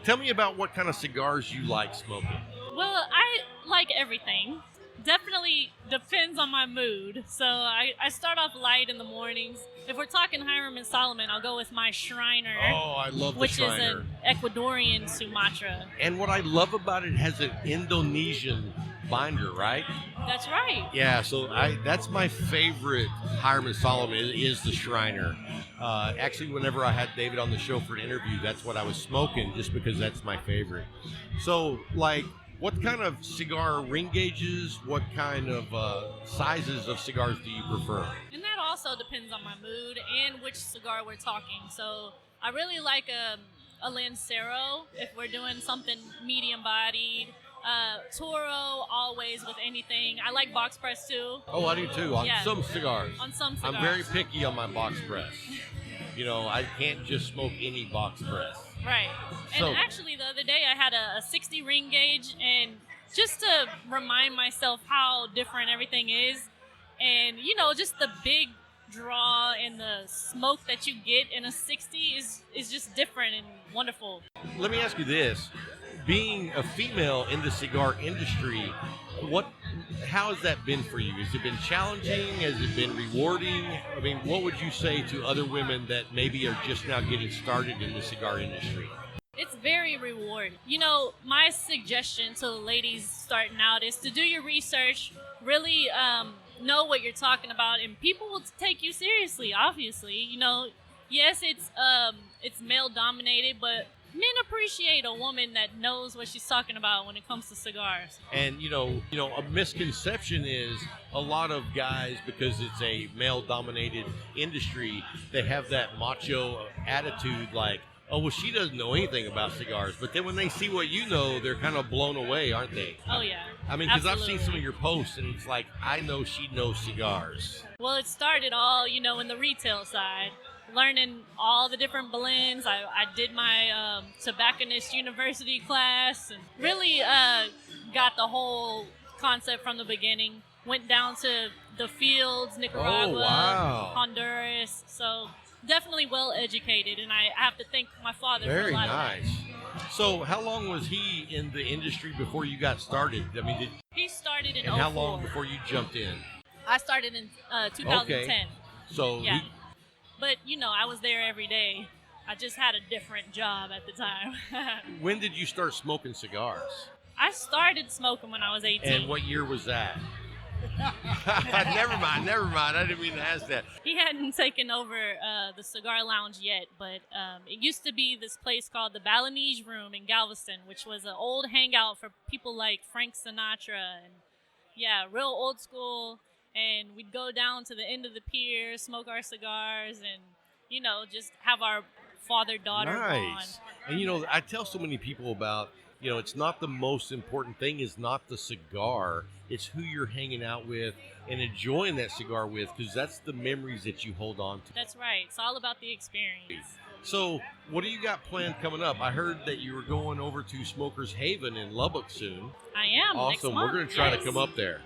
C: tell me about what kind of cigars you like smoking.
G: Well, I like everything. Definitely depends on my mood. So I start off light in the mornings. If we're talking Hiram and Solomon, I'll go with my Shriner.
C: Oh, I love the
G: which
C: Shriner.
G: is an Ecuadorian Sumatra.
C: And what I love about it has an Indonesian binder, right?
G: That's right.
C: Yeah, so that's my favorite Hiram and Solomon is the Shriner. Actually, whenever I had David on the show for an interview, that's what I was smoking just because that's my favorite. So, like, what kind of cigar ring gauges, what kind of sizes of cigars do you prefer?
G: And that also depends on my mood and which cigar we're talking. So I really like a Lancero if we're doing something medium bodied. Toro always with anything. I like box press too.
C: Oh, I do too, on
G: Yeah.
C: some cigars.
G: On some cigars.
C: I'm very picky on my box press. You know, I can't just smoke any box press.
G: Right. And
C: So-
G: actually, the other day I had a 60 ring gauge, and just to remind myself how different everything is, and you know, just the big draw and the smoke that you get in a 60 is just different and wonderful.
C: Let me ask you this. Being a female in the cigar industry, how has that been for you? Has it been challenging? Has it been rewarding? I mean, what would you say to other women that maybe are just now getting started in the cigar industry?
G: It's very rewarding. You know, my suggestion to the ladies starting out is to do your research, really know what you're talking about, and people will take you seriously, obviously. You know, yes, it's male dominated, but men appreciate a woman that knows what she's talking about when it comes to cigars.
C: And you know, a misconception is a lot of guys, because it's a male-dominated industry, they have that macho attitude like, oh, well, she doesn't know anything about cigars. But then when they see what you know, they're kind of blown away, aren't they?
G: Oh, yeah.
C: I mean, because I've seen
G: Absolutely.
C: some of your posts, and it's like, I know she knows cigars.
G: Well, it started all, in the retail side, learning all the different blends. I did my tobacconist university class and really got the whole concept from the beginning. Went down to the fields, Nicaragua,
C: Oh, wow.
G: Honduras. So definitely well educated, and I have to thank my father for
C: Very
G: a lot
C: nice.
G: of that.
C: So how long was he in the industry before you got started? I mean,
G: He started in
C: and how
G: 04.
C: long before you jumped in?
G: I started in 2010.
C: So
G: Yeah. But, I was there every day. I just had a different job at the time.
C: when did you start smoking cigars?
G: I started smoking when I was 18.
C: And what year was that? Never mind. I didn't mean to ask that.
G: He hadn't taken over the cigar lounge yet, but it used to be this place called the Balinese Room in Galveston, which was an old hangout for people like Frank Sinatra and, real old school. And we'd go down to the end of the pier, smoke our cigars, and, just have our father-daughter bond.
C: Nice. And, I tell so many people about, it's not the most important thing is not the cigar. It's who you're hanging out with and enjoying that cigar with, because that's the memories that you hold on to.
G: That's right. It's all about the experience.
C: So what do you got planned coming up? I heard that you were going over to Smokers Haven in Lubbock soon.
G: I am. Next
C: Awesome.
G: month.
C: We're going to try
G: Yes.
C: to come up there.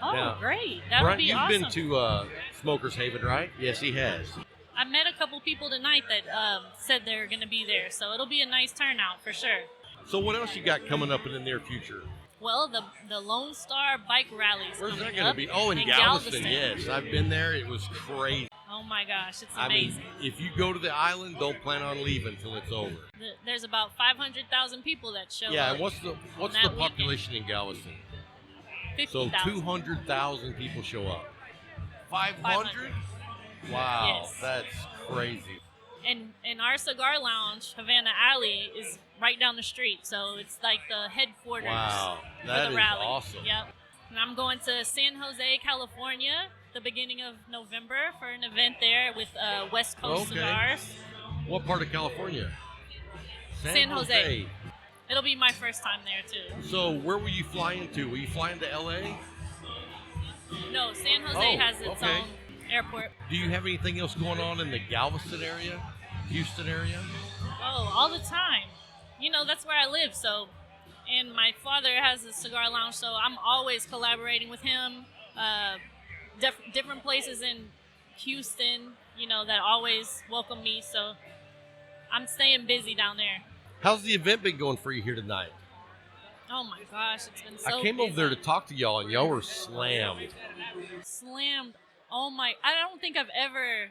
G: Oh,
C: Now,
G: great. That
C: Bryant,
G: would be
C: you've
G: awesome.
C: been to Smokers Haven, right? Yes, he has.
G: I met a couple people tonight that said they're going to be there, so it'll be a nice turnout for sure.
C: So what else you got coming up in the near future?
G: Well, the Lone Star Bike Rally is
C: Where's that
G: coming
C: going to
G: up
C: be? Oh, in Galveston, yes. I've been there. It was crazy.
G: Oh my gosh, it's
C: I mean,
G: amazing.
C: if you go to the island, don't plan on leaving until it's over.
G: There's about 500,000 people that show
C: Yeah,
G: up.
C: and what's the
G: that weekend.
C: population in Galveston? So
G: 50,000.
C: 200,000 people show up. 500? Wow,
G: Yes.
C: that's crazy.
G: And our cigar lounge, Havana Alley, is right down the street, so it's like the headquarters
C: Wow,
G: for
C: that
G: the
C: is
G: rally.
C: awesome.
G: Yep. And I'm going to San Jose, California, the beginning of November for an event there with West Coast
C: Okay.
G: Cigars.
C: What part of California?
G: San Jose. It'll be my first time there too.
C: So where will you fly into? Will you fly into LA?
G: No, San Jose
C: Oh,
G: has its
C: okay.
G: own airport.
C: Do you have anything else going on in the Galveston area? Houston area?
G: Oh, all the time. That's where I live, so. And my father has a cigar lounge, so I'm always collaborating with him. Different places in Houston, that always welcome me, so I'm staying busy down there.
C: How's the event been going for you here tonight?
G: Oh my gosh, it's been so
C: I came over
G: busy.
C: there to talk to y'all, and y'all were slammed.
G: Slammed. Oh my, I don't think I've ever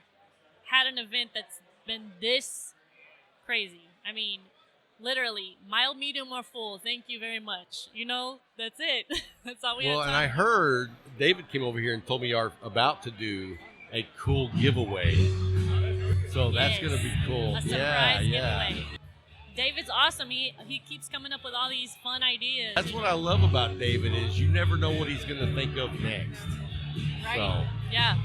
G: had an event that's been this crazy. I mean, literally, mild, medium, or full. Thank you very much. That's it. That's all we
C: Well,
G: have
C: and
G: time
C: I heard David came over here and told me you are about to do a cool giveaway. So that's
G: Yes.
C: going to be cool.
G: A surprise giveaway. David's awesome. He keeps coming up with all these fun ideas.
C: That's what I love about David is you never know what he's going to think of next.
G: right.
C: So,
G: Yeah.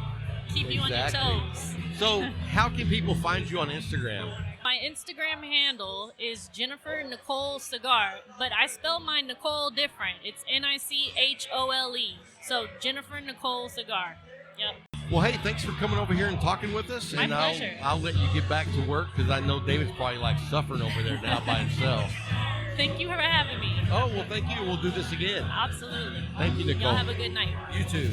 G: Keep you on your
C: Exactly.
G: toes.
C: so how can people find you on Instagram?
G: My Instagram handle is Jennifer Nicole Cigar, but I spell my Nicole different. It's Nichole. So Jennifer Nicole Cigar. Yep.
C: Well, hey, thanks for coming over here and talking with us.
G: My
C: and
G: pleasure.
C: I'll let you get back to work because I know David's probably like suffering over there now by himself.
G: Thank you for having me.
C: Oh, well, thank you. We'll do this again.
G: Absolutely.
C: Thank you, Nicole.
G: Y'all have a good night.
C: You too.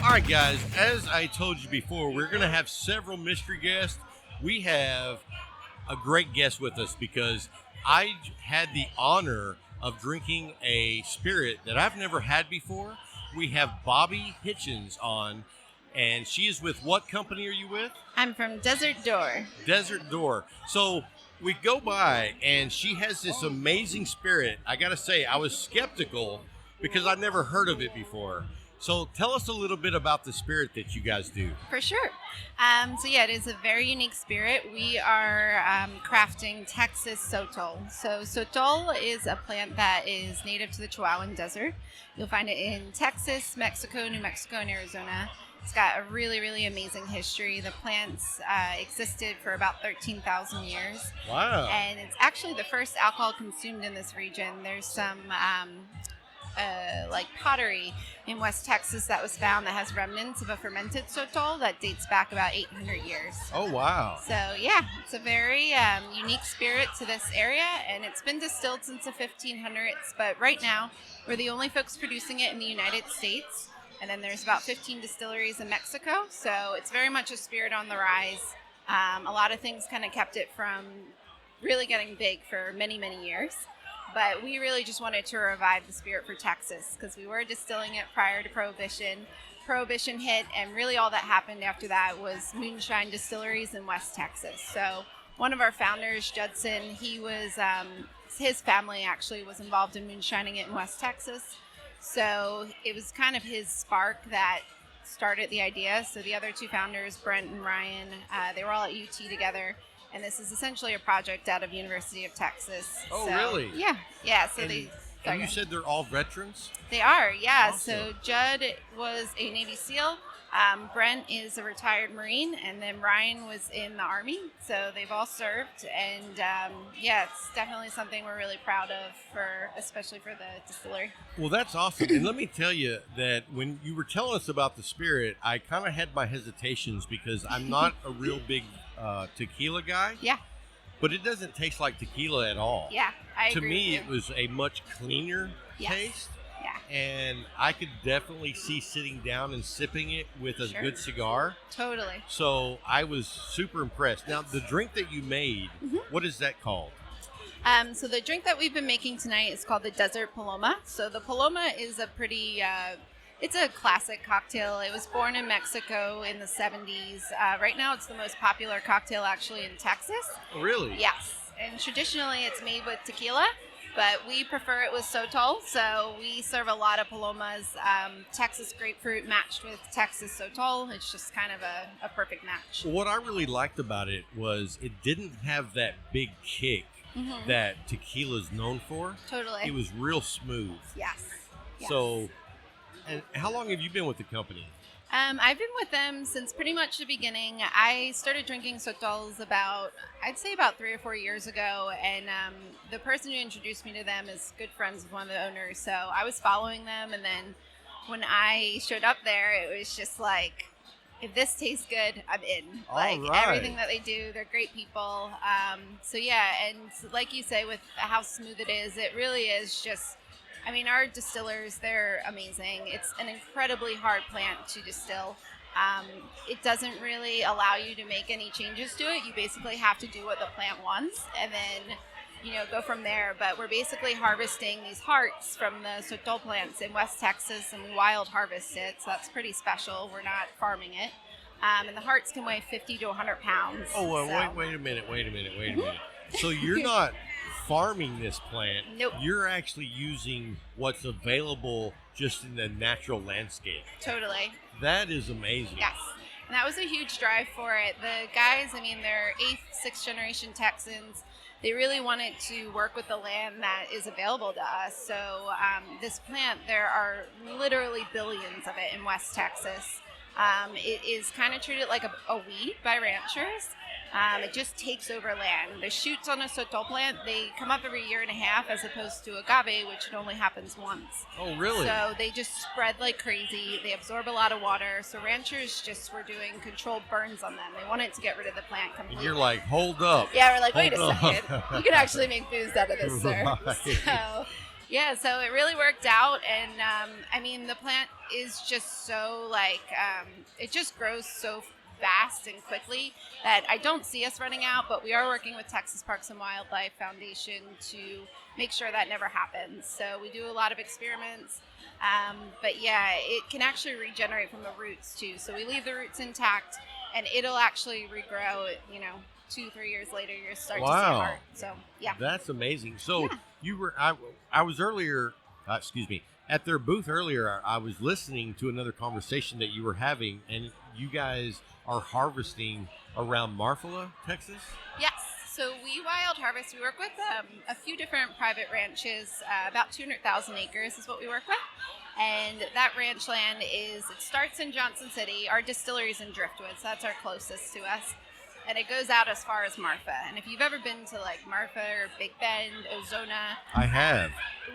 C: All right, guys, as I told you before, we're going to have several mystery guests. We have a great guest with us because I had the honor of drinking a spirit that I've never had before. We have Bobby Hitchens on, and she is with what company are you with?
H: I'm from Desert Door.
C: Desert Door. So we go by, and she has this amazing spirit. I got to say, I was skeptical because I'd never heard of it before. So tell us a little bit about the spirit that you guys do.
H: For sure. So yeah, it is a very unique spirit. We are crafting Texas sotol. So sotol is a plant that is native to the Chihuahuan Desert. You'll find it in Texas, Mexico, New Mexico, and Arizona. It's got a really, really amazing history. The plants existed for about 13,000 years.
C: Wow.
H: And it's actually the first alcohol consumed in this region. There's some like pottery in West Texas that was found that has remnants of a fermented sotol that dates back about 800 years.
C: Oh, wow.
H: So yeah, it's a very unique spirit to this area, and it's been distilled since the 1500s, but right now we're the only folks producing it in the United States, and then there's about 15 distilleries in Mexico, so it's very much a spirit on the rise. A lot of things kind of kept it from really getting big for many, many years. But we really just wanted to revive the spirit for Texas because we were distilling it prior to Prohibition. Prohibition hit, and really all that happened after that was moonshine distilleries in West Texas. So one of our founders, Judson, his family actually was involved in moonshining it in West Texas. So it was kind of his spark that started the idea. So the other two founders, Brent and Ryan, they were all at UT together. And this is essentially a project out of University of Texas.
C: Oh,
H: so,
C: really?
H: Yeah. So
C: and you said they're all veterans?
H: They are, yeah.
C: Awesome.
H: So Judd was a Navy SEAL. Brent is a retired Marine, and then Ryan was in the Army. So they've all served, and it's definitely something we're really proud of, especially for the distillery.
C: Well, that's awesome. And let me tell you that when you were telling us about the spirit, I kind of had my hesitations because I'm not a real big tequila guy.
H: Yeah.
C: But it doesn't taste like tequila at all.
H: Yeah, I
C: To
H: agree
C: me,
H: with
C: it
H: you.
C: was a much cleaner taste.
H: Yeah.
C: And I could definitely see sitting down and sipping it with a
H: Sure.
C: good cigar.
H: Totally.
C: So I was super impressed. Now, the drink that you made, what is that called?
H: So the drink that we've been making tonight is called the Desert Paloma. So the Paloma is a pretty, it's a classic cocktail. It was born in Mexico in the 70s. Right now it's the most popular cocktail actually in Texas.
C: Oh, really?
H: Yes. And traditionally it's made with tequila, but we prefer it with sotol. So we serve a lot of Palomas. Texas grapefruit matched with Texas sotol. It's just kind of a perfect match.
C: Well, what I really liked about it was it didn't have that big kick that tequila is known for.
H: Totally.
C: It was real smooth.
H: Yes.
C: So, and how long have you been with the company?
H: I've been with them since pretty much the beginning. I started drinking sotols I'd say about 3 or 4 years ago, and the person who introduced me to them is good friends with one of the owners, so I was following them, and then when I showed up there, it was just like, if this tastes good, I'm in. Like, everything that they do, they're great people. So yeah, and like you say, with how smooth it is, it really is just, I mean, our distillers, they're amazing. It's an incredibly hard plant to distill. It doesn't really allow you to make any changes to it. You basically have to do what the plant wants and then, go from there. But we're basically harvesting these hearts from the sotol plants in West Texas, and we wild harvest it. So that's pretty special. We're not farming it. And the hearts can weigh 50 to 100 pounds.
C: Oh, well,
H: so.
C: wait a minute. So you're not farming this plant.
H: Nope.
C: You're actually using what's available just in the natural landscape.
H: Totally.
C: That is amazing.
H: Yes. And that was a huge drive for it. The guys, I mean, they're 8th, 6th generation Texans. They really wanted to work with the land that is available to us. So this plant, there are literally billions of it in West Texas. It is kind of treated like a weed by ranchers. It just takes over land. The shoots on a sotol plant, they come up every year and a half as opposed to agave, which only happens once.
C: Oh, really?
H: So they just spread like crazy. They absorb a lot of water. So ranchers just were doing controlled burns on them. They wanted to get rid of the plant completely.
C: And you're like, hold up.
H: Yeah, we're like, wait a
C: Hold up.
H: second. You can actually make booze out of this, sir.
C: Right.
H: So it really worked out. And, I mean, the plant is just so, it just grows so fast and quickly that I don't see us running out, but we are working with Texas Parks and Wildlife Foundation to make sure that never happens. So we do a lot of experiments. But yeah, it can actually regenerate from the roots too. So we leave the roots intact and it'll actually regrow, 2-3 years later, you'll start to see a heart. So yeah.
C: That's amazing. So you were, I was earlier, at their booth earlier, I was listening to another conversation that you were having, and you guys are harvesting around Marfa, Texas?
H: Yes. So we wild harvest. We work with a few different private ranches. About 200,000 acres is what we work with. And that ranch land it starts in Johnson City. Our distillery is in Driftwood, so that's our closest to us. And it goes out as far as Marfa. And if you've ever been to like Marfa or Big Bend, Ozona,
C: I have.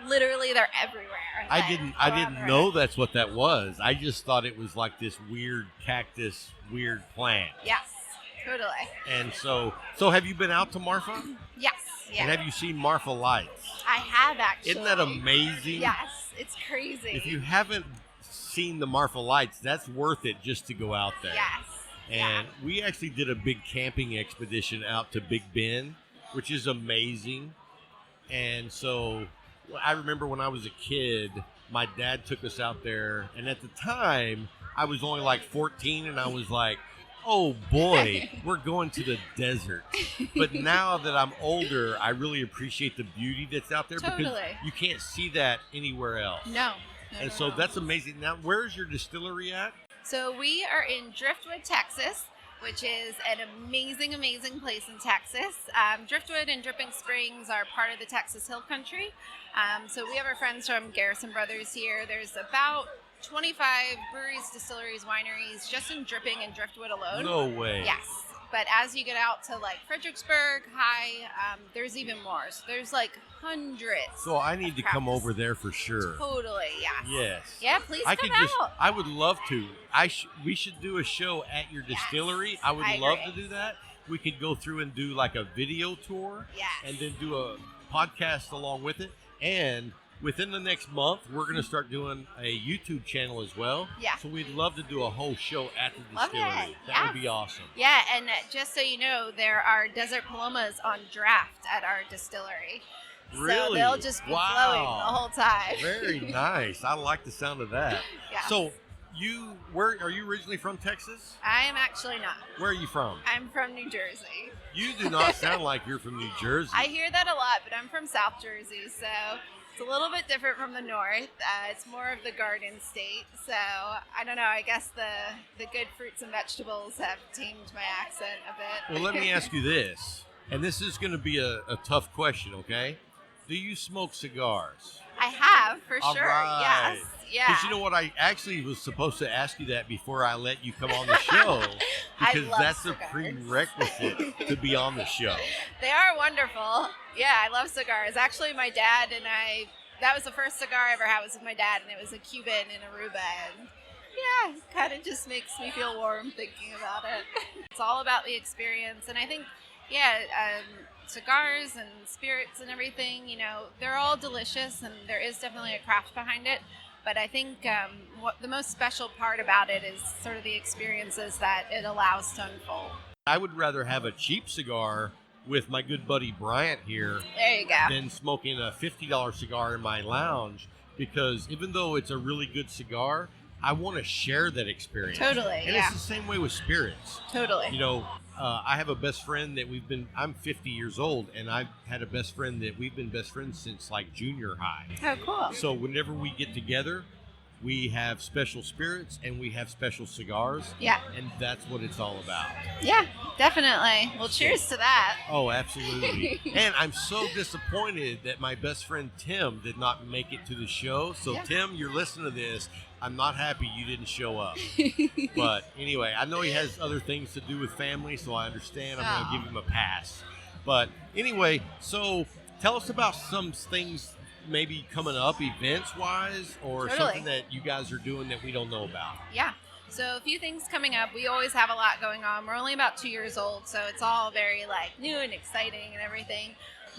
H: literally they're everywhere.
C: I didn't know that's what that was. I just thought it was like this weird cactus, weird plant.
H: Yes, totally.
C: And so have you been out to Marfa?
H: Yes. Yeah.
C: And have you seen Marfa lights?
H: I have actually.
C: Isn't that amazing?
H: Yes, it's crazy.
C: If you haven't seen the Marfa lights, that's worth it just to go out there.
H: Yes.
C: And we actually did a big camping expedition out to Big Bend, which is amazing. And so I remember when I was a kid, my dad took us out there. And at the time, I was only like 14, and I was like, oh boy, we're going to the desert. But now that I'm older, I really appreciate the beauty that's out there because you can't see that anywhere else.
H: No.
C: And so that's amazing. Now, where's your distillery at?
H: So we are in Driftwood, Texas, which is an amazing, amazing place in Texas. Driftwood and Dripping Springs are part of the Texas Hill Country. So we have our friends from Garrison Brothers here. There's about 25 breweries, distilleries, wineries just in Dripping and Driftwood alone.
C: No way.
H: Yes. But as you get out to like Fredericksburg, there's even more. So there's like hundreds.
C: So I need to come over there for sure.
H: Totally, yes.
C: Yes.
H: Yeah, please come out.
C: I would love to. We should do a show at your distillery. I would love to do that. We could go through and do like a video tour.
H: Yes.
C: And then do a podcast along with it. And within the next month, we're going to start doing a YouTube channel as well.
H: Yeah.
C: So we'd love to do a whole show at the distillery. That would be awesome.
H: Yeah, and just so you know, there are desert palomas on draft at our distillery.
C: Really?
H: So they'll just be flowing the whole time.
C: Very nice. I like the sound of that.
H: Yeah.
C: So where are you originally from, Texas?
H: I am actually not.
C: Where are you from?
H: I'm from New Jersey.
C: You do not sound like you're from New Jersey.
H: I hear that a lot, but I'm from South Jersey, so it's a little bit different from the north. It's more of the garden state, so I don't know. I guess the good fruits and vegetables have tamed my accent a bit.
C: Well, let me ask you this, and this is going to be a tough question, okay? Do you smoke cigars?
H: I have, for
C: All
H: sure.
C: right.
H: Yes. Yeah.
C: Because you know what? I actually was supposed to ask you that before I let you come on the show. Because that's
H: cigars.
C: a prerequisite to be on the show.
H: They are wonderful. Yeah, I love cigars. Actually, my dad and I, that was the first cigar I ever had was with my dad, and it was a Cuban in Aruba. And yeah, it kind of just makes me feel warm thinking about it. It's all about the experience. And I think, cigars and spirits and everything, they're all delicious, and there is definitely a craft behind it. But I think what the most special part about it is sort of the experiences that it allows to unfold.
C: I would rather have a cheap cigar with my good buddy Bryant here
H: There you go.
C: than smoking a $50 cigar in my lounge, because even though it's a really good cigar, I want to share that experience.
H: Totally,
C: And
H: yeah.
C: it's the same way with spirits.
H: Totally.
C: I have a best friend that I'm 50 years old, and I've had a best friend that we've been best friends since like junior high.
H: Oh, cool.
C: So whenever we get together, we have special spirits and we have special cigars.
H: Yeah.
C: And that's what it's all about.
H: Yeah, definitely. Well, cheers to that.
C: Oh, absolutely. And I'm so disappointed that my best friend Tim did not make it to the show. So Tim, you're listening to this. I'm not happy you didn't show up. But anyway, I know he has other things to do with family, so I understand. I'm going to give him a pass. But anyway, so tell us about some things maybe coming up events-wise, or something that you guys are doing that we don't know about.
H: Yeah. So a few things coming up. We always have a lot going on. We're only about 2 years old, so it's all very new and exciting and everything.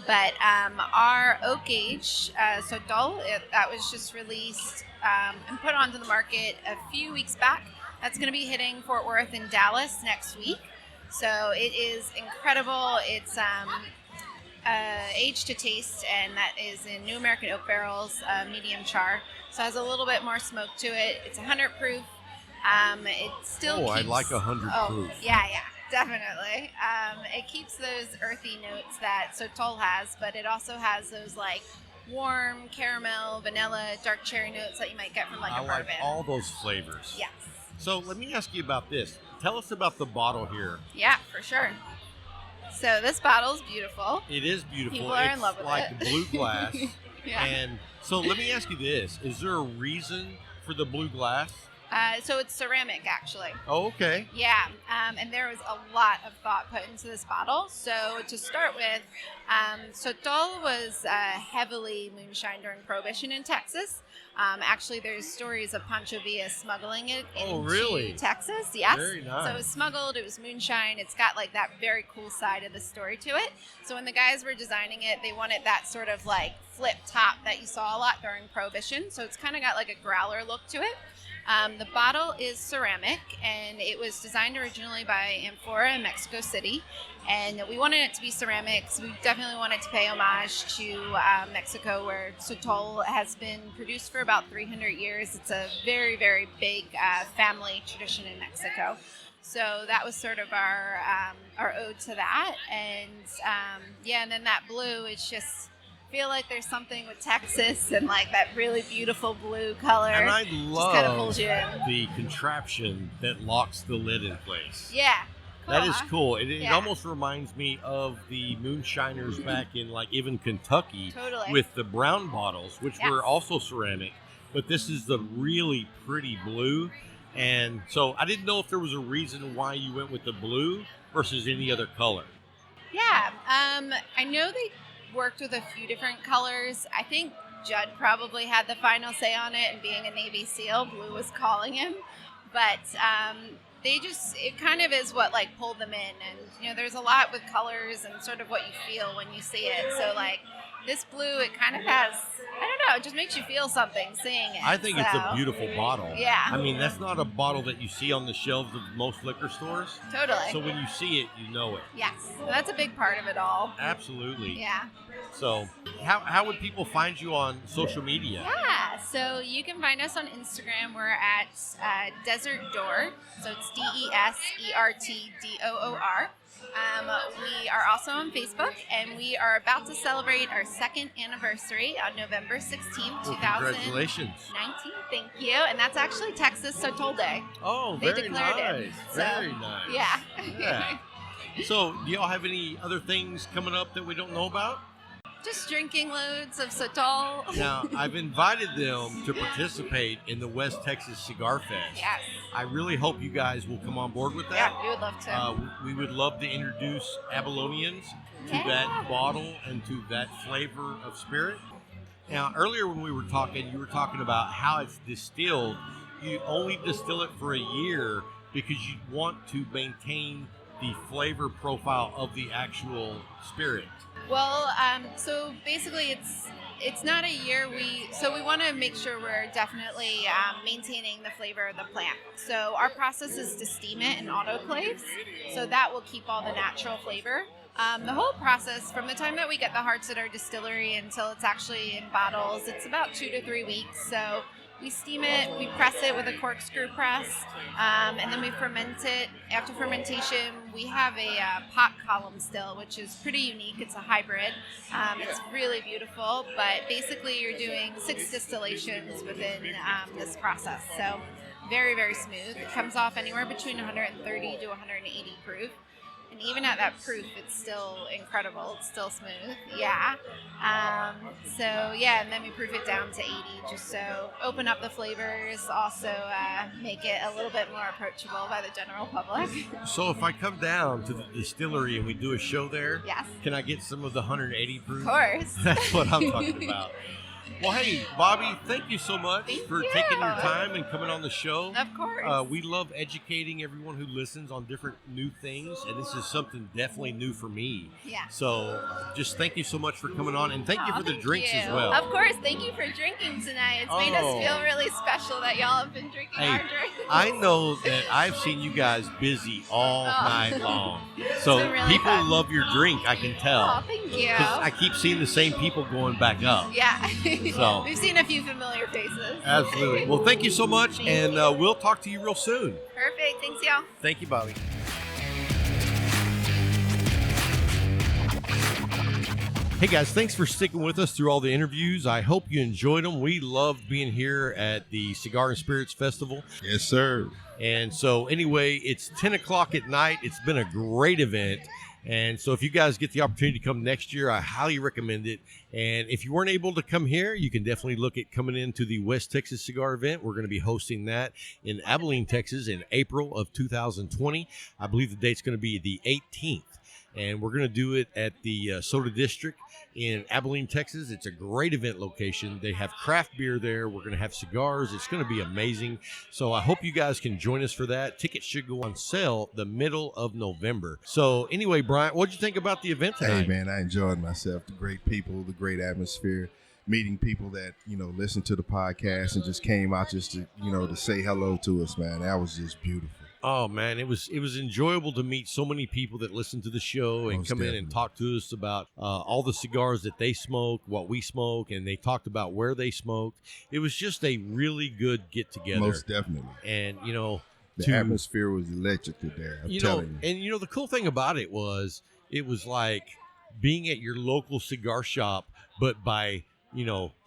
H: But our oak age, Sotol, that was just released and put onto the market a few weeks back. That's going to be hitting Fort Worth and Dallas next week. So it is incredible. It's aged to taste, and that is in New American Oak barrels, medium char. So it has a little bit more smoke to it. It's 100 proof. It still keeps...
C: I like 100 proof.
H: Yeah, definitely. It keeps those earthy notes that Sotol has, but it also has those warm caramel, vanilla, dark cherry notes that you might get from like
C: I
H: a
C: like
H: bourbon.
C: all those flavors.
H: Yes.
C: So let me ask you about this. Tell us about the bottle here.
H: Yeah, for sure. So this bottle's beautiful.
C: It is beautiful.
H: People are
C: it's
H: in love with
C: like
H: it.
C: blue glass.
H: Yeah.
C: And so let me ask you this. Is there a reason for the blue glass?
H: So it's ceramic, actually.
C: Oh, okay.
H: Yeah, and there was a lot of thought put into this bottle. So to start with, Sotol was heavily moonshine during Prohibition in Texas. Actually, there's stories of Pancho Villa smuggling it into
C: really?
H: Texas. Yes.
C: Very nice.
H: So it was smuggled. It was moonshine. It's got like that very cool side of the story to it. So when the guys were designing it, they wanted that sort of like flip top that you saw a lot during Prohibition. So it's kind of got like a growler look to it. The bottle is ceramic, and it was designed originally by Amphora in Mexico City. And we wanted it to be ceramic, so we definitely wanted to pay homage to Mexico, where Sotol has been produced for about 300 years. It's a very, very big family tradition in Mexico. So that was sort of our ode to that. And and then that blue is just... feel like there's something with Texas and like that really beautiful blue color.
C: And I
H: just kind of
C: love
H: pulls you in.
C: the contraption that locks the lid in place.
H: Yeah. Cool,
C: That is
H: huh?
C: cool. It
H: Yeah.
C: almost reminds me of the moonshiners back in like even Kentucky
H: Totally.
C: with the brown bottles, which
H: Yes.
C: were also ceramic. But this is the really pretty blue. And so I didn't know if there was a reason why you went with the blue versus any other color.
H: Yeah. I know they worked with a few different colors. I think Judd probably had the final say on it, and being a Navy SEAL, blue was calling him. But it kind of is what like pulled them in. And there's a lot with colors and sort of what you feel when you see it. So like this blue, it kind of has, I don't know, it just makes you feel something seeing it.
C: I think it's a beautiful bottle.
H: Yeah.
C: I mean, that's not a bottle that you see on the shelves of most liquor stores.
H: Totally.
C: So when you see it, you know it.
H: Yes, that's a big part of it all.
C: Absolutely.
H: Yeah.
C: So how would people find you on social media?
H: Yeah, so you can find us on Instagram. We're at Desert Door, so it's DESERTDOOR. We are also on Facebook, and we are about to celebrate our second anniversary on November 16th,
C: Well,
H: 2019.
C: congratulations.
H: Thank you. And that's actually Texas Sotol Day.
C: Oh,
H: They
C: very
H: declared it.
C: nice.
H: So,
C: Very nice.
H: Yeah.
C: Yeah. So, do y'all have any other things coming up that we don't know about?
H: Just drinking loads of Sotol.
C: Now, I've invited them to participate in the West Texas Cigar Fest.
H: Yes.
C: I really hope you guys will come on board with that.
H: Yeah, we would love to.
C: We would love to introduce Abilonians to
H: Yeah.
C: that bottle and to that flavor of spirit. Now, earlier when we were talking, you were talking about how it's distilled. You only distill it for a year because you want to maintain the flavor profile of the actual spirit.
H: Well, so basically it's not a year. We want to make sure we're definitely maintaining the flavor of the plant. So our process is to steam it in autoclaves, so that will keep all the natural flavor. The whole process, from the time that we get the hearts at our distillery until it's actually in bottles, it's about 2 to 3 weeks. So we steam it, we press it with a corkscrew press, and then we ferment it. After fermentation, we have a pot column still, which is pretty unique. It's a hybrid. It's really beautiful, but basically you're doing 6 distillations within this process. So very, very smooth. It comes off anywhere between 130 to 180 proof. And even at that proof, it's still incredible. It's still smooth. Yeah. And then we proof it down to 80 just so open up the flavors, also make it a little bit more approachable by the general public.
C: So if I come down to the distillery and we do a show there,
H: Yes.
C: can I get some of the 180 proof?
H: Of course.
C: That's what I'm talking about. Well, hey, Bobby, thank you so much for taking your time and coming on the show.
H: Of course.
C: We love educating everyone who listens on different new things, and this is something definitely new for me.
H: Yeah.
C: So just thank you so much for coming on, and thank you for the
H: Thank
C: drinks
H: you.
C: as well.
H: Of course. Thank you for drinking tonight. It's made us
C: Oh.
H: feel really special that y'all have been drinking
C: Hey,
H: our drinks.
C: I know that I've seen you guys busy all night long. So
H: been really
C: people
H: fun.
C: love your drink, I can tell.
H: Oh, thank you.
C: 'Cause I keep seeing the same people going back up.
H: Yeah.
C: So-
H: We've seen a few familiar faces.
C: Absolutely. Well, thank you so much, and we'll talk to you real soon.
H: Perfect. Thanks, y'all.
C: Thank you, Bobby. Hey guys, thanks for sticking with us through all the interviews. I hope you enjoyed them. We loved being here at the Cigar and Spirits Festival.
D: Yes, sir.
C: And so anyway, it's 10 o'clock at night. It's been a great event. And so if you guys get the opportunity to come next year, I highly recommend it. And if you weren't able to come here, you can definitely look at coming into the West Texas Cigar event. We're going to be hosting that in Abilene, Texas in April of 2020. I believe the date's going to be the 18th. And we're going to do it at the Soda District in Abilene, Texas. It's a great event location. They have craft beer there. We're going to have cigars. It's going to be amazing. So I hope you guys can join us for that. Tickets should go on sale the middle of November. So anyway, Bryant, what'd you think about the event tonight?
D: Hey, man, I enjoyed myself. The great people, the great atmosphere, meeting people that, listen to the podcast and just came out just to, to say hello to us, man. That was just beautiful.
C: Oh man, it was enjoyable to meet so many people that listen to the show and come in and talk to us about all the cigars that they smoke, what we smoke, and they talked about where they smoked. It was just a really good get together.
D: Most definitely.
C: And
D: the atmosphere was electric there. I'm telling you.
C: And the cool thing about it was like being at your local cigar shop, but by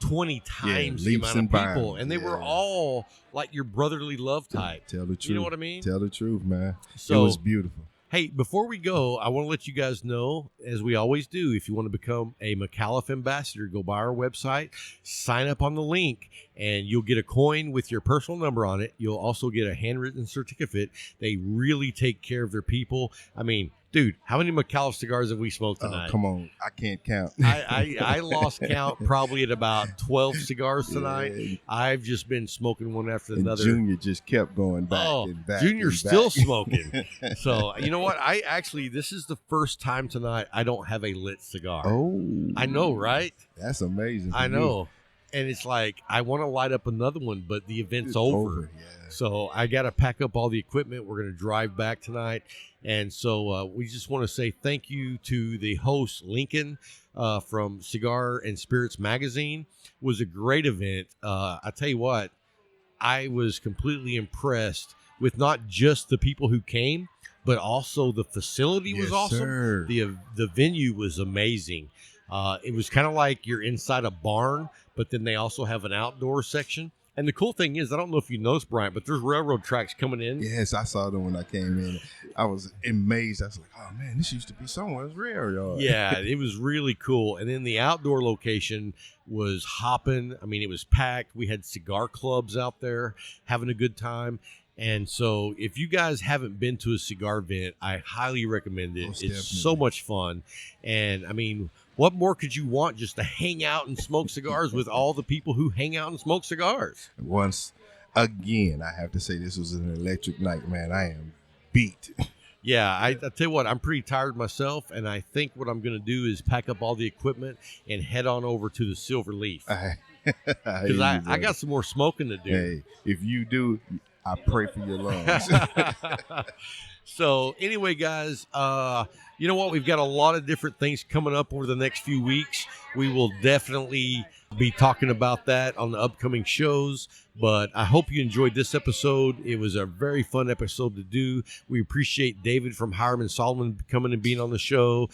C: 20 times the amount of people. And they were all like your brotherly love type.
D: Tell the truth.
C: You know what I mean?
D: Tell the truth, man.
C: So,
D: it was beautiful.
C: Hey, before we go, I want to let you guys know, as we always do, if you want to become a McAuliffe ambassador, go by our website, sign up on the link, and you'll get a coin with your personal number on it. You'll also get a handwritten certificate. They really take care of their people. I mean, dude, how many McAuliffe cigars have we smoked tonight?
D: Come on. I can't count.
C: I lost count probably at about 12 cigars tonight. Yeah. I've just been smoking one after another.
D: Junior just kept going back and back.
C: Junior's still smoking. So, you know what? This is the first time tonight I don't have a lit cigar.
D: Oh.
C: I know, right?
D: That's amazing.
C: I know. And it's like, I want to light up another one, but the event's over.
D: Yeah.
C: So I got to pack up all the equipment. We're going to drive back tonight. And so we just want to say thank you to the host, Lincoln, from Cigar and Spirits Magazine. It was a great event. I tell you what, I was completely impressed with not just the people who came, but also the facility was awesome.
D: Sir.
C: The venue was amazing. It was kind of like you're inside a barn, but then they also have an outdoor section. And the cool thing is, I don't know if you noticed, Bryant, but there's railroad tracks coming in.
D: Yes, I saw them when I came in. I was amazed. I was like, oh, man, this used to be someone's railroad.
C: Yeah, it was really cool. And then the outdoor location was hopping. I mean, it was packed. We had cigar clubs out there having a good time. And so if you guys haven't been to a cigar event, I highly recommend it. It's so much fun. And, I mean, what more could you want just to hang out and smoke cigars with all the people who hang out and smoke cigars?
D: Once again, I have to say this was an electric night, man. I am beat.
C: Yeah, I tell you what, I'm pretty tired myself, and I think what I'm going to do is pack up all the equipment and head on over to the Silver Leaf. Because I got some more smoking to do.
D: Hey, if you do, I pray for your lungs.
C: So anyway, guys, you know what? We've got a lot of different things coming up over the next few weeks. We will definitely be talking about that on the upcoming shows. But I hope you enjoyed this episode. It was a very fun episode to do. We appreciate David from Hiram & Solomon coming and being on the show.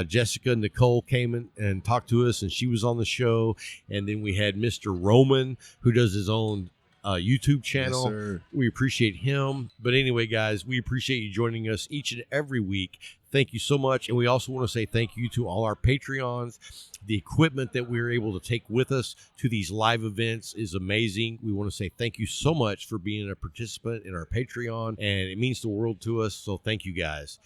C: Jessica Nicole came in and talked to us, and she was on the show. And then we had Mr. Roman, who does his own YouTube channel.
D: Yes, sir.
C: We appreciate him. But anyway, guys, we appreciate you joining us each and every week. Thank you so much. And we also want to say thank you to all our Patreons. The equipment that we're able to take with us to these live events is amazing. We want to say thank you so much for being a participant in our Patreon, and it means the world to us. So thank you guys.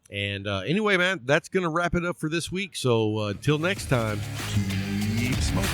C: And anyway, man, that's going to wrap it up for this week. So until next time,
D: keep smoking.